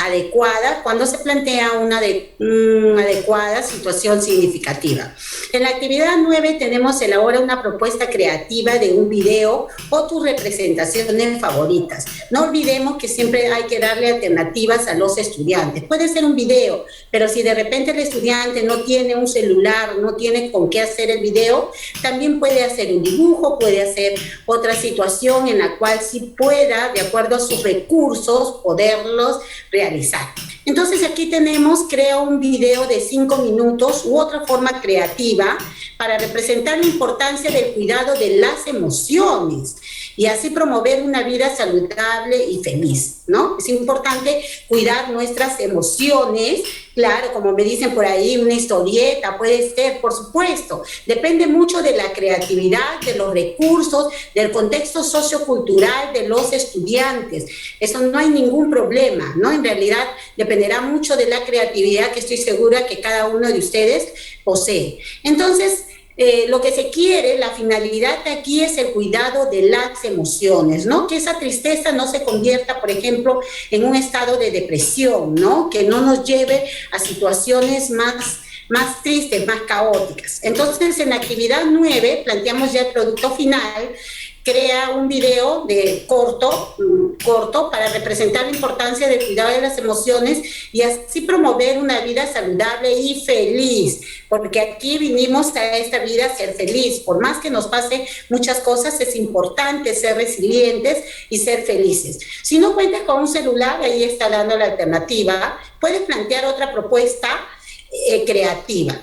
adecuada cuando se plantea una adecuada situación significativa. En la actividad 9 tenemos elabora una propuesta creativa de un video o tus representaciones favoritas. No olvidemos que siempre hay que darle alternativas a los estudiantes. Puede ser un video, pero si de repente el estudiante no tiene un celular, no tiene con qué hacer el video, también puede hacer un dibujo, puede hacer otra situación en la cual sí pueda, de acuerdo a sus recursos, poderlos realizar. Entonces aquí tenemos, crea un video de 5 minutos u otra forma creativa para representar la importancia del cuidado de las emociones y así promover una vida saludable y feliz, ¿no? Es importante cuidar nuestras emociones. Claro, como me dicen por ahí, una historieta puede ser, por supuesto. Depende mucho de la creatividad, de los recursos, del contexto sociocultural de los estudiantes. Eso no hay ningún problema, ¿no? En realidad dependerá mucho de la creatividad que estoy segura que cada uno de ustedes posee. Entonces, lo que se quiere, la finalidad de aquí es el cuidado de las emociones, ¿no? Que esa tristeza no se convierta, por ejemplo, en un estado de depresión, ¿no? Que no nos lleve a situaciones más tristes, más caóticas. Entonces, en la actividad 9 planteamos ya el producto final. Crea un video corto para representar la importancia del cuidado de las emociones y así promover una vida saludable y feliz, porque aquí vinimos a esta vida a ser feliz. Por más que nos pase muchas cosas, es importante ser resilientes y ser felices. Si no cuentas con un celular, ahí está dando la alternativa. Puedes plantear otra propuesta creativa.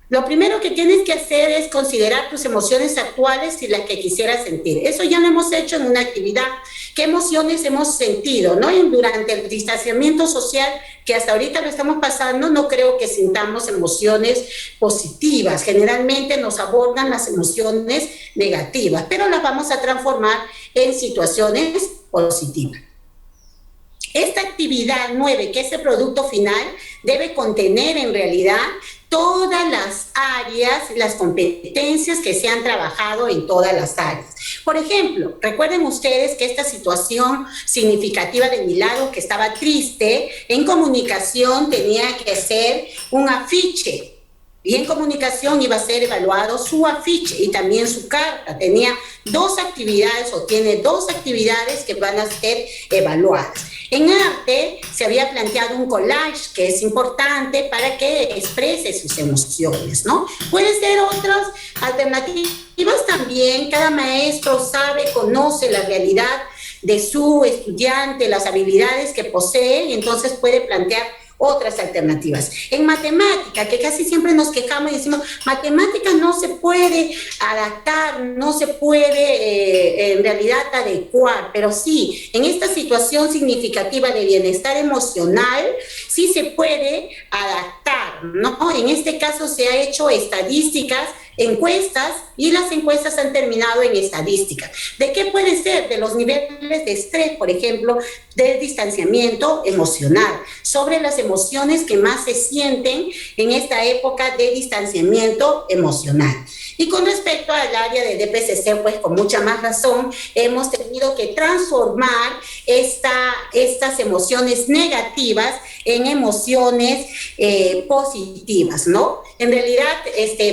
Lo primero que tienes que hacer es considerar tus emociones actuales y las que quisieras sentir. Eso ya lo hemos hecho en una actividad. ¿Qué emociones hemos sentido, no? Durante el distanciamiento social que hasta ahorita lo estamos pasando, no creo que sintamos emociones positivas. Generalmente nos abordan las emociones negativas, pero las vamos a transformar en situaciones positivas. Esta actividad 9, que es el producto final, debe contener en realidad todas las áreas, las competencias que se han trabajado en todas las áreas. Por ejemplo, recuerden ustedes que esta situación significativa de mi lado, que estaba triste, en comunicación tenía que ser un afiche. Y en comunicación iba a ser evaluado su afiche y también su carta. Tenía 2 actividades o tiene 2 actividades que van a ser evaluadas. En arte se había planteado un collage que es importante para que exprese sus emociones, ¿no? Puede ser otras alternativas también. Cada maestro sabe, conoce la realidad de su estudiante, las habilidades que posee, y entonces puede plantear otras alternativas. En matemática, que casi siempre nos quejamos y decimos, matemática no se puede adaptar, no se puede en realidad adecuar, pero sí, en esta situación significativa de bienestar emocional, sí se puede adaptar, ¿no? En este caso se ha hecho estadísticas, encuestas, y las encuestas han terminado en estadísticas. ¿De qué puede ser? De los niveles de estrés, por ejemplo, del distanciamiento emocional, sobre las emociones que más se sienten en esta época de distanciamiento emocional. Y con respecto al área de DPCC, pues con mucha más razón, hemos tenido que transformar estas emociones negativas en emociones positivas, ¿no? En realidad,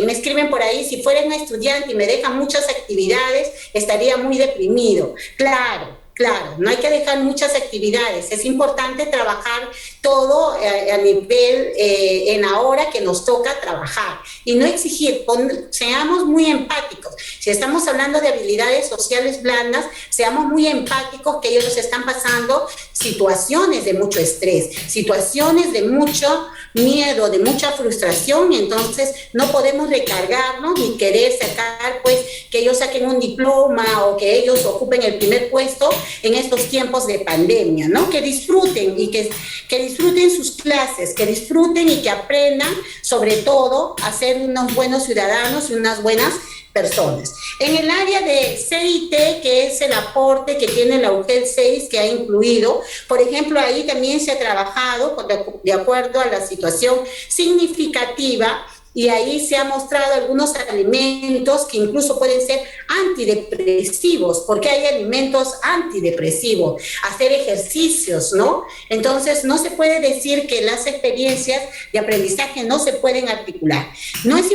me escriben por ahí, si fuera un estudiante y me dejan muchas actividades, estaría muy deprimido. Claro, no hay que dejar muchas actividades. Es importante trabajar todo a nivel en la hora que nos toca trabajar y no exigir. Seamos muy empáticos. Si estamos hablando de habilidades sociales blandas, seamos muy empáticos, que ellos están pasando situaciones de mucho estrés, situaciones de mucho miedo, de mucha frustración, y entonces no podemos recargarnos ni querer sacar, pues, que ellos saquen un diploma o que ellos ocupen el primer puesto en estos tiempos de pandemia, ¿no? Que disfruten y que disfruten sus clases, que disfruten y que aprendan, sobre todo, a ser unos buenos ciudadanos y unas buenas personas. En el área de CIT, que es el aporte que tiene la UGEL 6, que ha incluido, por ejemplo, ahí también se ha trabajado de acuerdo a la situación significativa, y ahí se ha mostrado algunos alimentos que incluso pueden ser antidepresivos, porque hay alimentos antidepresivos, hacer ejercicios, ¿no? Entonces, no se puede decir que las experiencias de aprendizaje no se pueden articular. No es,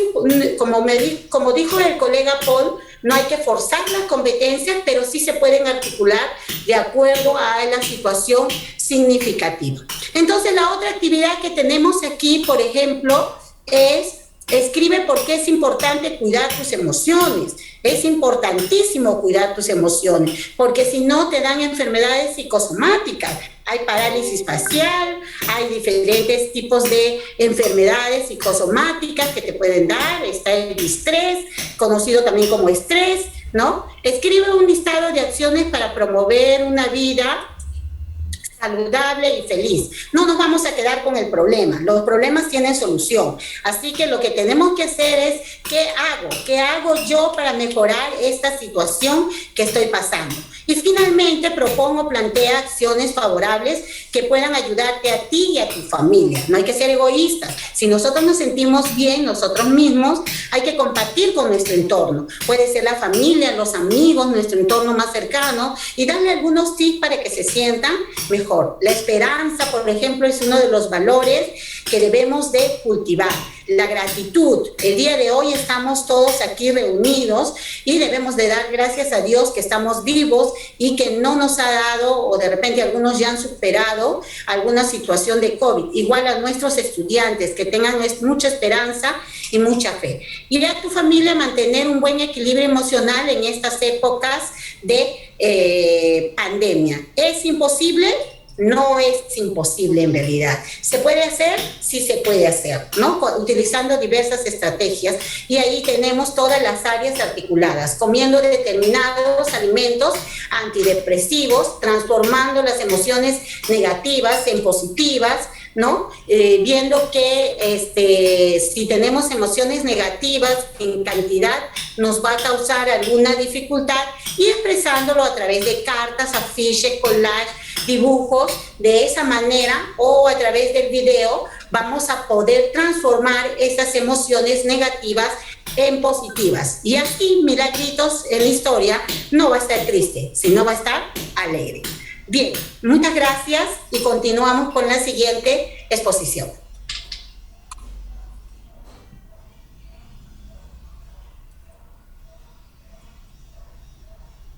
como dijo el colega Paul, no hay que forzar las competencias, pero sí se pueden articular de acuerdo a la situación significativa. Entonces, la otra actividad que tenemos aquí, por ejemplo, es: escribe por qué es importante cuidar tus emociones. Es importantísimo cuidar tus emociones, porque si no te dan enfermedades psicosomáticas. Hay parálisis facial, hay diferentes tipos de enfermedades psicosomáticas que te pueden dar. Está el distrés, conocido también como estrés, ¿no? Escribe un listado de acciones para promover una vida saludable y feliz. No nos vamos a quedar con el problema. Los problemas tienen solución. Así que lo que tenemos que hacer es, ¿qué hago? ¿Qué hago yo para mejorar esta situación que estoy pasando? Y finalmente plantea acciones favorables que puedan ayudarte a ti y a tu familia. No hay que ser egoístas. Si nosotros nos sentimos bien nosotros mismos, hay que compartir con nuestro entorno. Puede ser la familia, los amigos, nuestro entorno más cercano, y darle algunos tips para que se sientan mejor. La esperanza, por ejemplo, es uno de los valores que debemos de cultivar. La gratitud. El día de hoy estamos todos aquí reunidos y debemos de dar gracias a Dios que estamos vivos y que no nos ha dado, o de repente algunos ya han superado alguna situación de COVID. Igual a nuestros estudiantes, que tengan mucha esperanza y mucha fe. Y a tu familia mantener un buen equilibrio emocional en estas épocas de pandemia. ¿Es imposible? no es imposible en realidad. ¿Se puede hacer? Sí se puede hacer, ¿no? Utilizando diversas estrategias, y ahí tenemos todas las áreas articuladas, comiendo determinados alimentos antidepresivos, transformando las emociones negativas en positivas, ¿no? Viendo que si tenemos emociones negativas en cantidad nos va a causar alguna dificultad, y expresándolo a través de cartas, afiches, collage, dibujos. De esa manera, o a través del video, vamos a poder transformar esas emociones negativas en positivas, y así, milagritos en la historia, no va a estar triste, sino va a estar alegre. Bien, muchas gracias y continuamos con la siguiente exposición.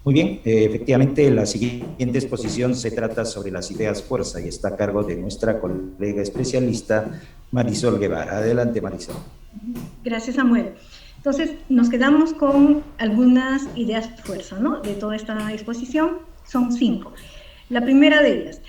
Muy bien, efectivamente la siguiente exposición se trata sobre las ideas fuerza y está a cargo de nuestra colega especialista Marisol Guevara. Adelante, Marisol. Gracias, Samuel. Entonces, nos quedamos con algunas ideas fuerza, ¿no? De toda esta exposición. Son 5. La primera de ellas,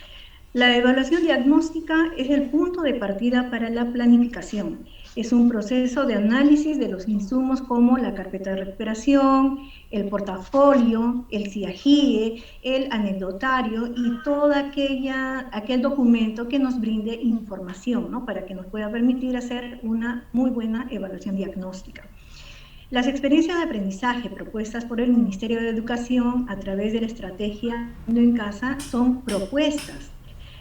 la evaluación diagnóstica es el punto de partida para la planificación. Es un proceso de análisis de los insumos como la carpeta de recuperación, el portafolio, el CIAGIE, el anecdotario y todo aquel documento que nos brinde información, ¿no? Para que nos pueda permitir hacer una muy buena evaluación diagnóstica. Las experiencias de aprendizaje propuestas por el Ministerio de Educación a través de la estrategia Aprendo en Casa son propuestas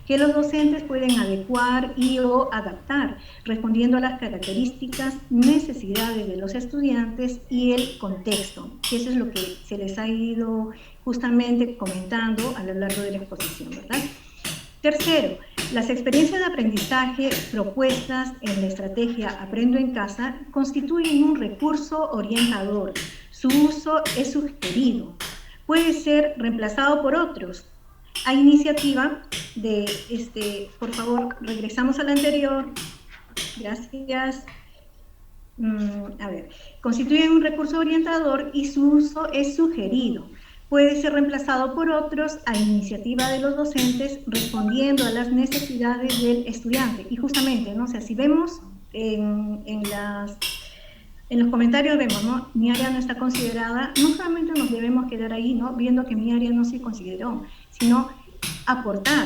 que los docentes pueden adecuar y o adaptar, respondiendo a las características, necesidades de los estudiantes y el contexto, que eso es lo que se les ha ido justamente comentando a lo largo de la exposición, ¿verdad? Tercero, las experiencias de aprendizaje propuestas en la estrategia Aprendo en Casa constituyen un recurso orientador. Su uso es sugerido, puede ser reemplazado por otros. A iniciativa de, por favor, regresamos a la anterior. Gracias. Constituyen un recurso orientador y su uso es sugerido. Puede ser reemplazado por otros a iniciativa de los docentes, respondiendo a las necesidades del estudiante. Y justamente, ¿no? O sea, si vemos en los comentarios, vemos, ¿no? Mi área no está considerada, no solamente nos debemos quedar ahí, ¿no? Viendo que mi área no se consideró, sino aportar.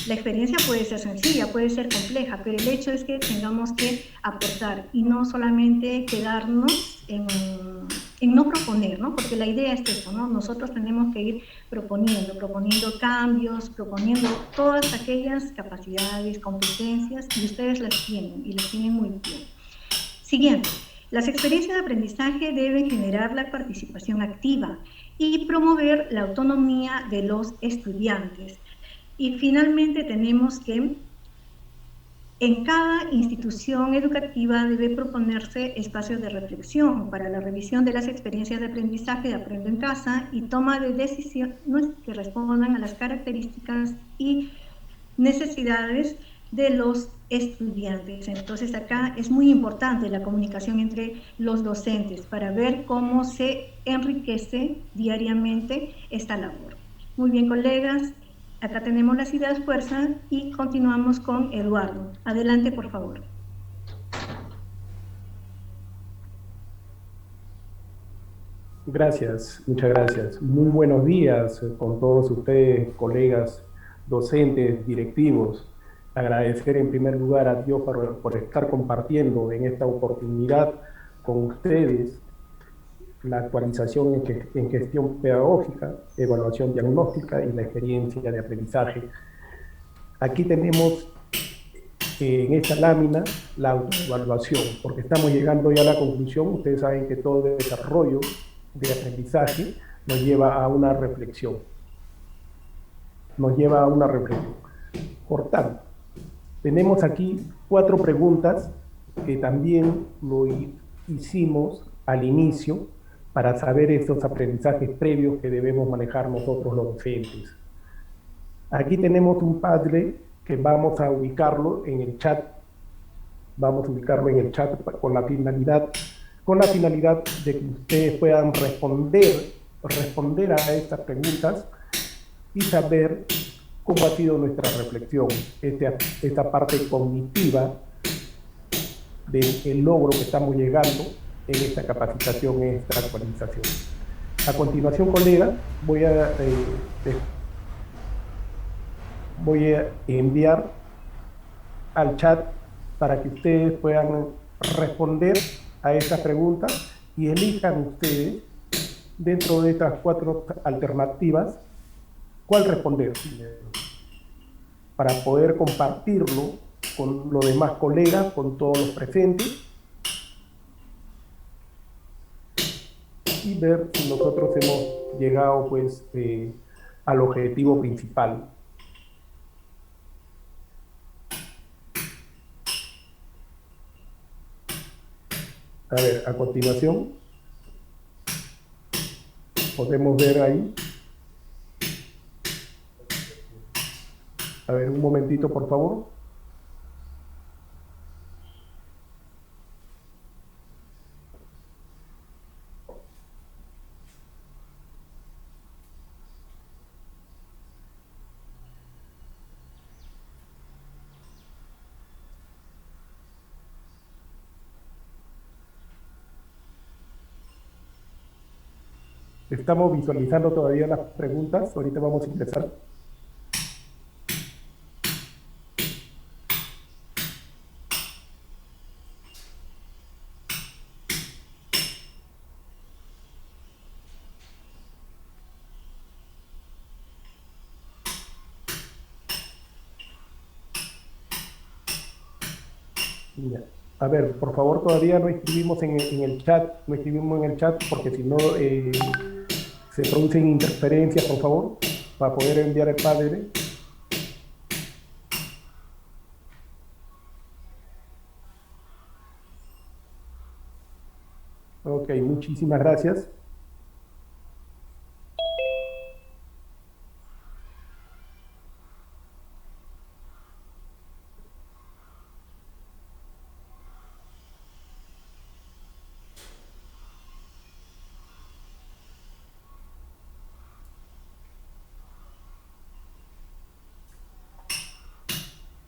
La experiencia puede ser sencilla, puede ser compleja, pero el hecho es que tengamos que aportar y no solamente quedarnos en no proponer, ¿no? Porque la idea es eso, ¿no? Nosotros tenemos que ir proponiendo cambios, proponiendo todas aquellas capacidades, competencias, y ustedes las tienen, y las tienen muy bien. Siguiente, las experiencias de aprendizaje deben generar la participación activa y promover la autonomía de los estudiantes. Y finalmente tenemos que en cada institución educativa debe proponerse espacios de reflexión para la revisión de las experiencias de aprendizaje de Aprendo en Casa y toma de decisiones que respondan a las características y necesidades de los estudiantes. Entonces acá es muy importante la comunicación entre los docentes para ver cómo se enriquece diariamente esta labor. Muy bien, colegas. Acá tenemos las ideas fuerza y continuamos con Eduardo. Adelante, por favor. Gracias, muchas gracias. Muy buenos días con todos ustedes, colegas, docentes, directivos. Agradecer en primer lugar a Dios por estar compartiendo en esta oportunidad con ustedes la actualización en gestión pedagógica, evaluación diagnóstica y la experiencia de aprendizaje. Aquí tenemos en esta lámina la autoevaluación, porque estamos llegando ya a la conclusión. Ustedes saben que todo desarrollo de aprendizaje nos lleva a una reflexión. Por tanto, tenemos aquí 4 preguntas que también lo hicimos al inicio, para saber estos aprendizajes previos que debemos manejar nosotros los docentes. Aquí tenemos un Padlet que vamos a ubicarlo en el chat. Vamos a ubicarlo en el chat con la finalidad de que ustedes puedan responder a estas preguntas y saber cómo ha sido nuestra reflexión, esta parte cognitiva del logro que estamos llegando en esta capacitación, en esta actualización. A continuación, colegas, voy a enviar al chat para que ustedes puedan responder a estas preguntas y elijan ustedes, dentro de estas 4 alternativas, cuál responder para poder compartirlo con los demás colegas, con todos los presentes, y ver si nosotros hemos llegado pues al objetivo principal. A ver, a continuación podemos ver ahí. A ver, un momentito, por favor. Estamos visualizando todavía las preguntas. Ahorita vamos a ingresar. Ya. A ver, por favor, todavía no escribimos en el chat, no escribimos en el chat porque si no se producen interferencias, por favor, para poder enviar el Padlet. Ok, muchísimas gracias.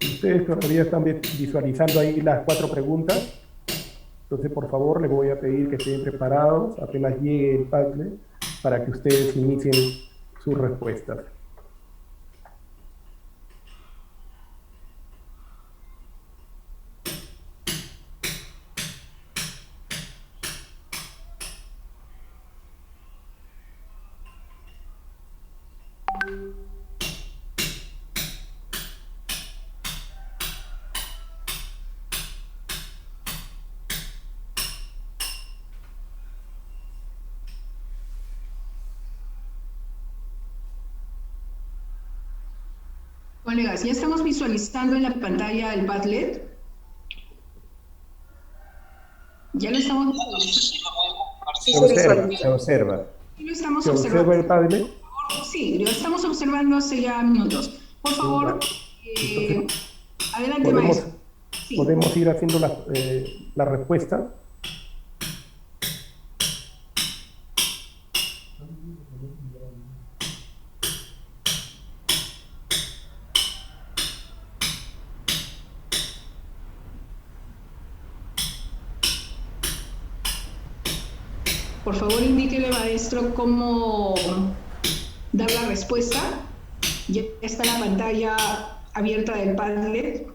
Ustedes todavía están visualizando ahí las 4 preguntas. Entonces, por favor, les voy a pedir que estén preparados apenas llegue el Padlet para que ustedes inicien sus respuestas. Colegas, ya estamos visualizando en la pantalla el Padlet. Ya lo estamos visualizando. Se observa. Lo estamos ¿Se observando. observa el Padlet? Sí, lo estamos observando hace ya minutos. Por favor, adelante, maestro. Sí. Podemos ir haciendo la respuesta. Por favor, indíquele, maestro, cómo dar la respuesta. Ya está la pantalla abierta del Padlet.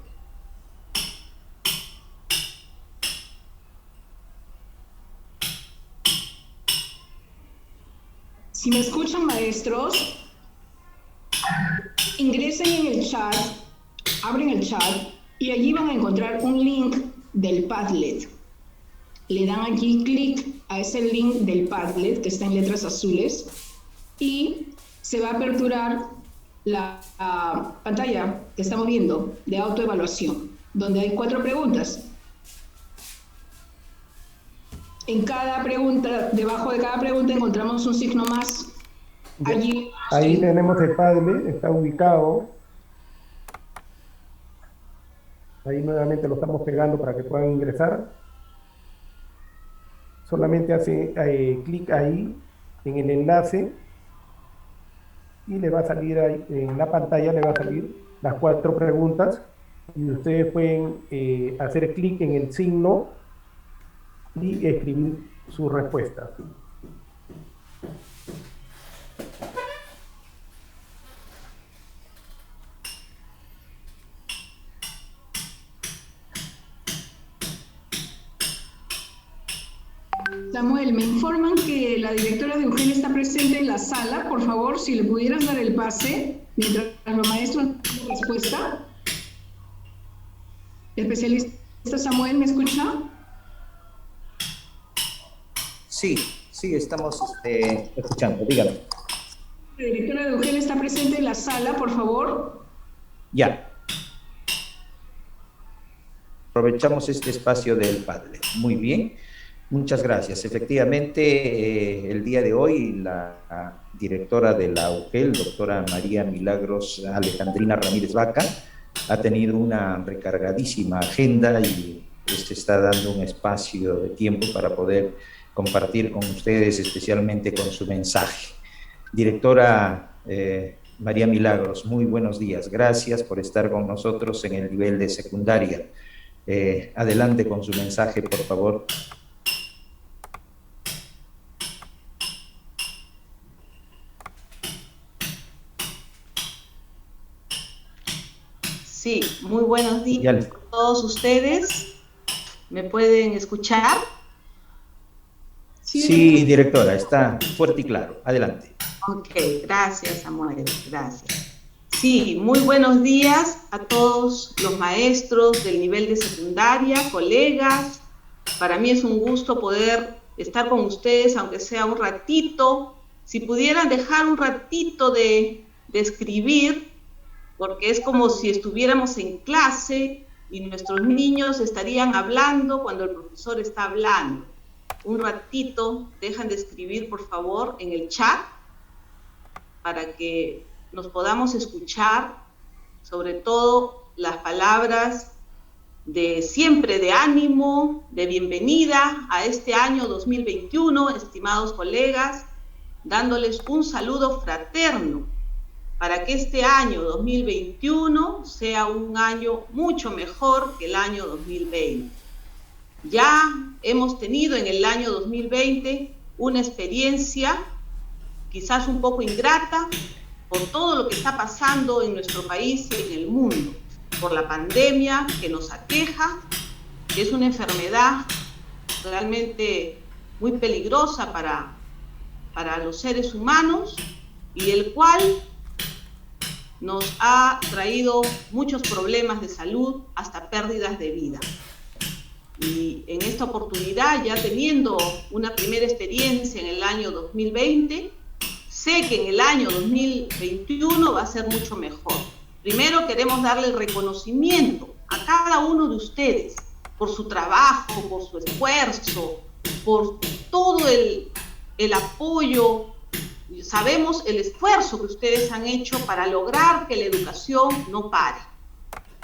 Si me escuchan, maestros, ingresen en el chat, abren el chat y allí van a encontrar un link del Padlet. Le dan allí clic a ese link del Padlet que está en letras azules y se va a aperturar la pantalla que estamos viendo de autoevaluación, donde hay 4 preguntas. En cada pregunta, debajo de cada pregunta encontramos un signo más. Allí ahí tenemos el Padlet, está ubicado. Ahí nuevamente lo estamos pegando para que puedan ingresar. Solamente hace clic ahí en el enlace y le va a salir ahí, en la pantalla le va a salir las 4 preguntas y ustedes pueden hacer clic en el signo y escribir su respuesta. Samuel, me informan que la directora de UGEL está presente en la sala. Por favor, si le pudieras dar el pase mientras los maestros dan la respuesta. Especialista Samuel, ¿me escucha? Sí, estamos escuchando, dígame. La directora de UGEL está presente en la sala, por favor. Ya. Aprovechamos este espacio del Padlet. Muy bien. Muchas gracias. Efectivamente, el día de hoy la directora de la UGEL, doctora María Milagros Alejandrina Ramírez Vaca, ha tenido una recargadísima agenda y se está dando un espacio de tiempo para poder compartir con ustedes, especialmente con su mensaje. Directora María Milagros, muy buenos días. Gracias por estar con nosotros en el nivel de secundaria. Adelante con su mensaje, por favor. Sí, muy buenos días a todos ustedes. ¿Me pueden escuchar? Sí, directora, está fuerte y claro. Adelante. Ok, gracias, Samuel, gracias. Sí, muy buenos días a todos los maestros del nivel de secundaria, colegas. Para mí es un gusto poder estar con ustedes, aunque sea un ratito. Si pudieran dejar un ratito de escribir, porque es como si estuviéramos en clase y nuestros niños estarían hablando cuando el profesor está hablando. Un ratito, dejan de escribir, por favor, en el chat, para que nos podamos escuchar, sobre todo las palabras de siempre de ánimo, de bienvenida a este año 2021, estimados colegas, dándoles un saludo fraterno, para que este año 2021 sea un año mucho mejor que el año 2020. Ya hemos tenido en el año 2020 una experiencia quizás un poco ingrata por todo lo que está pasando en nuestro país y en el mundo, por la pandemia que nos aqueja, que es una enfermedad realmente muy peligrosa para los seres humanos y el cual nos ha traído muchos problemas de salud, hasta pérdidas de vida. Y en esta oportunidad, ya teniendo una primera experiencia en el año 2020, sé que en el año 2021 va a ser mucho mejor. Primero queremos darle el reconocimiento a cada uno de ustedes por su trabajo, por su esfuerzo, por todo el apoyo. Sabemos el esfuerzo que ustedes han hecho para lograr que la educación no pare,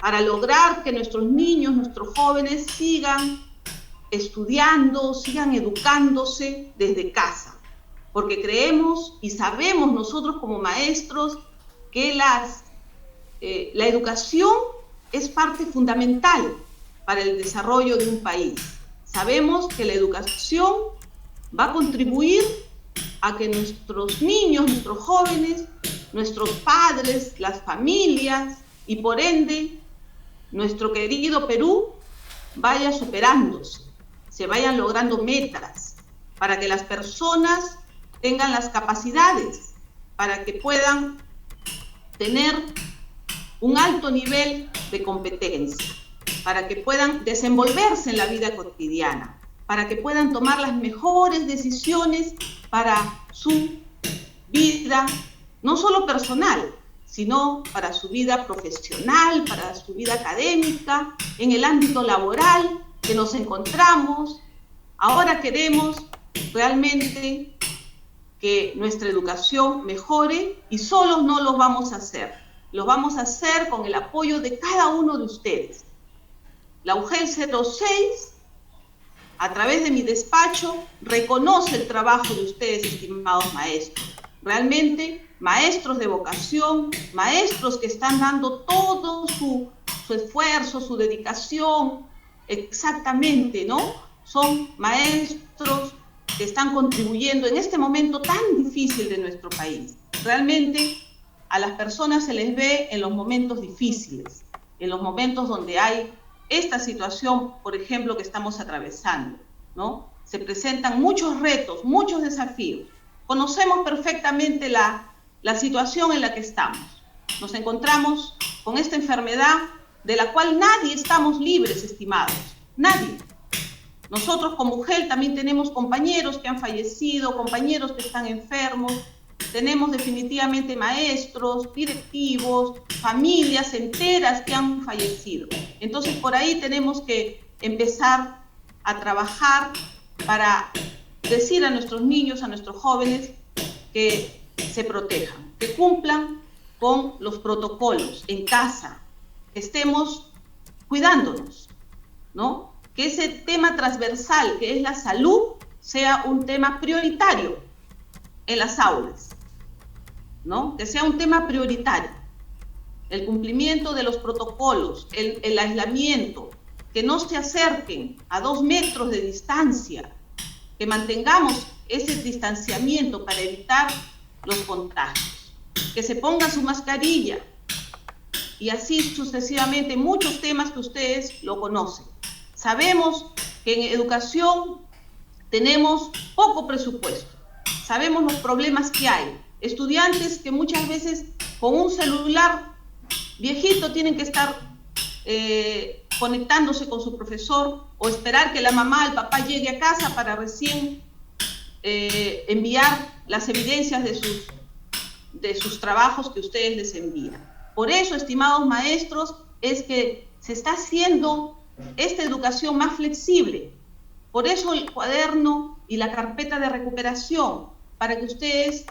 para lograr que nuestros niños, nuestros jóvenes sigan estudiando, sigan educándose desde casa, porque creemos y sabemos nosotros como maestros que la educación es parte fundamental para el desarrollo de un país. Sabemos que la educación va a contribuir a que nuestros niños, nuestros jóvenes, nuestros padres, las familias y por ende nuestro querido Perú vaya superándose, se vayan logrando metas para que las personas tengan las capacidades, para que puedan tener un alto nivel de competencia, para que puedan desenvolverse en la vida cotidiana, para que puedan tomar las mejores decisiones para su vida, no solo personal, sino para su vida profesional, para su vida académica, en el ámbito laboral que nos encontramos. Ahora queremos realmente que nuestra educación mejore y solos no lo vamos a hacer. Lo vamos a hacer con el apoyo de cada uno de ustedes. La UGEL 06, a través de mi despacho, reconoce el trabajo de ustedes, estimados maestros. Realmente maestros de vocación, maestros que están dando todo su esfuerzo, su dedicación, exactamente, ¿no? Son maestros que están contribuyendo en este momento tan difícil de nuestro país. Realmente a las personas se les ve en los momentos difíciles, en los momentos donde hay esta situación, por ejemplo, que estamos atravesando, ¿no? Se presentan muchos retos, muchos desafíos. Conocemos perfectamente la situación en la que estamos. Nos encontramos con esta enfermedad de la cual nadie estamos libres, estimados. Nadie. Nosotros como UGEL también tenemos compañeros que han fallecido, compañeros que están enfermos, tenemos definitivamente maestros, directivos, familias enteras que han fallecido. Entonces por ahí tenemos que empezar a trabajar para decir a nuestros niños, a nuestros jóvenes, que se protejan, que cumplan con los protocolos en casa, que estemos cuidándonos, ¿no? Que ese tema transversal, que es la salud, sea un tema prioritario en las aulas, ¿no? Que sea un tema prioritario. El cumplimiento de los protocolos, el aislamiento, que no se acerquen a 2 metros de distancia, que mantengamos ese distanciamiento para evitar los contagios, que se ponga su mascarilla y así sucesivamente muchos temas que ustedes lo conocen. Sabemos que en educación tenemos poco presupuesto, sabemos los problemas que hay, estudiantes que muchas veces con un celular viejito tienen que estar conectándose con su profesor o esperar que la mamá, el papá llegue a casa para recién enviar las evidencias de sus trabajos que ustedes les envían. Por eso, estimados maestros, es que se está haciendo esta educación más flexible. Por eso el cuaderno y la carpeta de recuperación, para que ustedes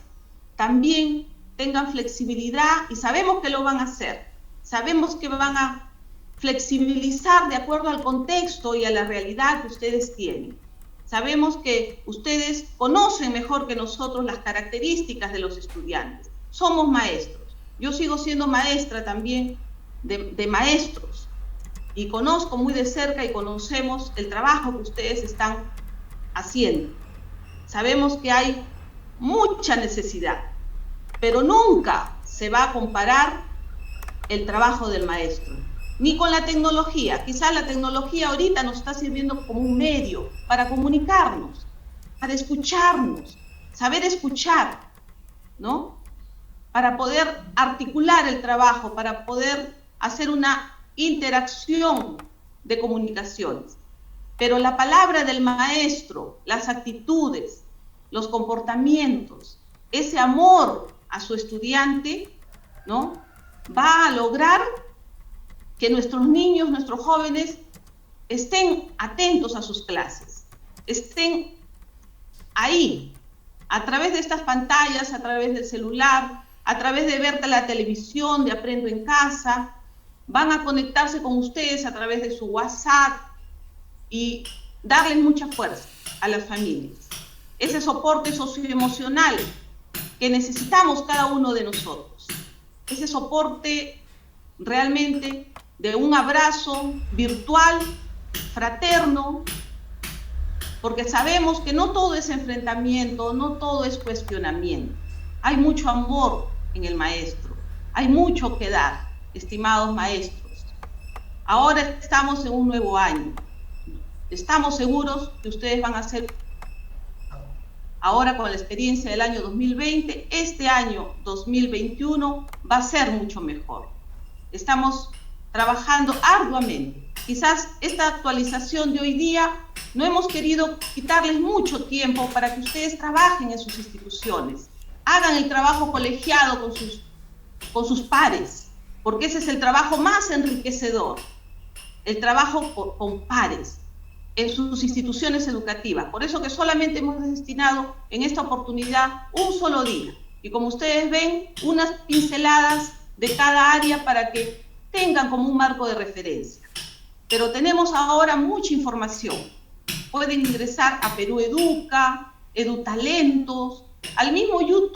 también tengan flexibilidad, y sabemos que lo van a hacer. Sabemos que van a flexibilizar de acuerdo al contexto y a la realidad que ustedes tienen. Sabemos que ustedes conocen mejor que nosotros las características de los estudiantes. Somos maestros. Yo sigo siendo maestra también de maestros y conozco muy de cerca y conocemos el trabajo que ustedes están haciendo. Sabemos que hay mucha necesidad, pero nunca se va a comparar el trabajo del maestro, ni con la tecnología. Quizás la tecnología ahorita nos está sirviendo como un medio para comunicarnos, para escucharnos, saber escuchar, ¿no? Para poder articular el trabajo, para poder hacer una interacción de comunicaciones. Pero la palabra del maestro, las actitudes, los comportamientos, ese amor a su estudiante, ¿no? Va a lograr que nuestros niños, nuestros jóvenes, estén atentos a sus clases, estén ahí, a través de estas pantallas, a través del celular, a través de ver la televisión, de Aprendo en Casa, van a conectarse con ustedes a través de su WhatsApp y darles mucha fuerza a las familias. Ese soporte socioemocional que necesitamos cada uno de nosotros. Ese soporte realmente de un abrazo virtual, fraterno, porque sabemos que no todo es enfrentamiento, no todo es cuestionamiento. Hay mucho amor en el maestro, hay mucho que dar, estimados maestros. Ahora estamos en un nuevo año. Estamos seguros que ustedes van a hacer, ahora con la experiencia del año 2020, este año 2021 va a ser mucho mejor. Estamos trabajando arduamente. Quizás esta actualización de hoy día no hemos querido quitarles mucho tiempo para que ustedes trabajen en sus instituciones, hagan el trabajo colegiado con sus pares, porque ese es el trabajo más enriquecedor, el trabajo con pares en sus instituciones educativas. Por eso que solamente hemos destinado en esta oportunidad un solo día. Y como ustedes ven, unas pinceladas de cada área para que tengan como un marco de referencia. Pero tenemos ahora mucha información. Pueden ingresar a Perú Educa, EduTalentos, al mismo YouTube.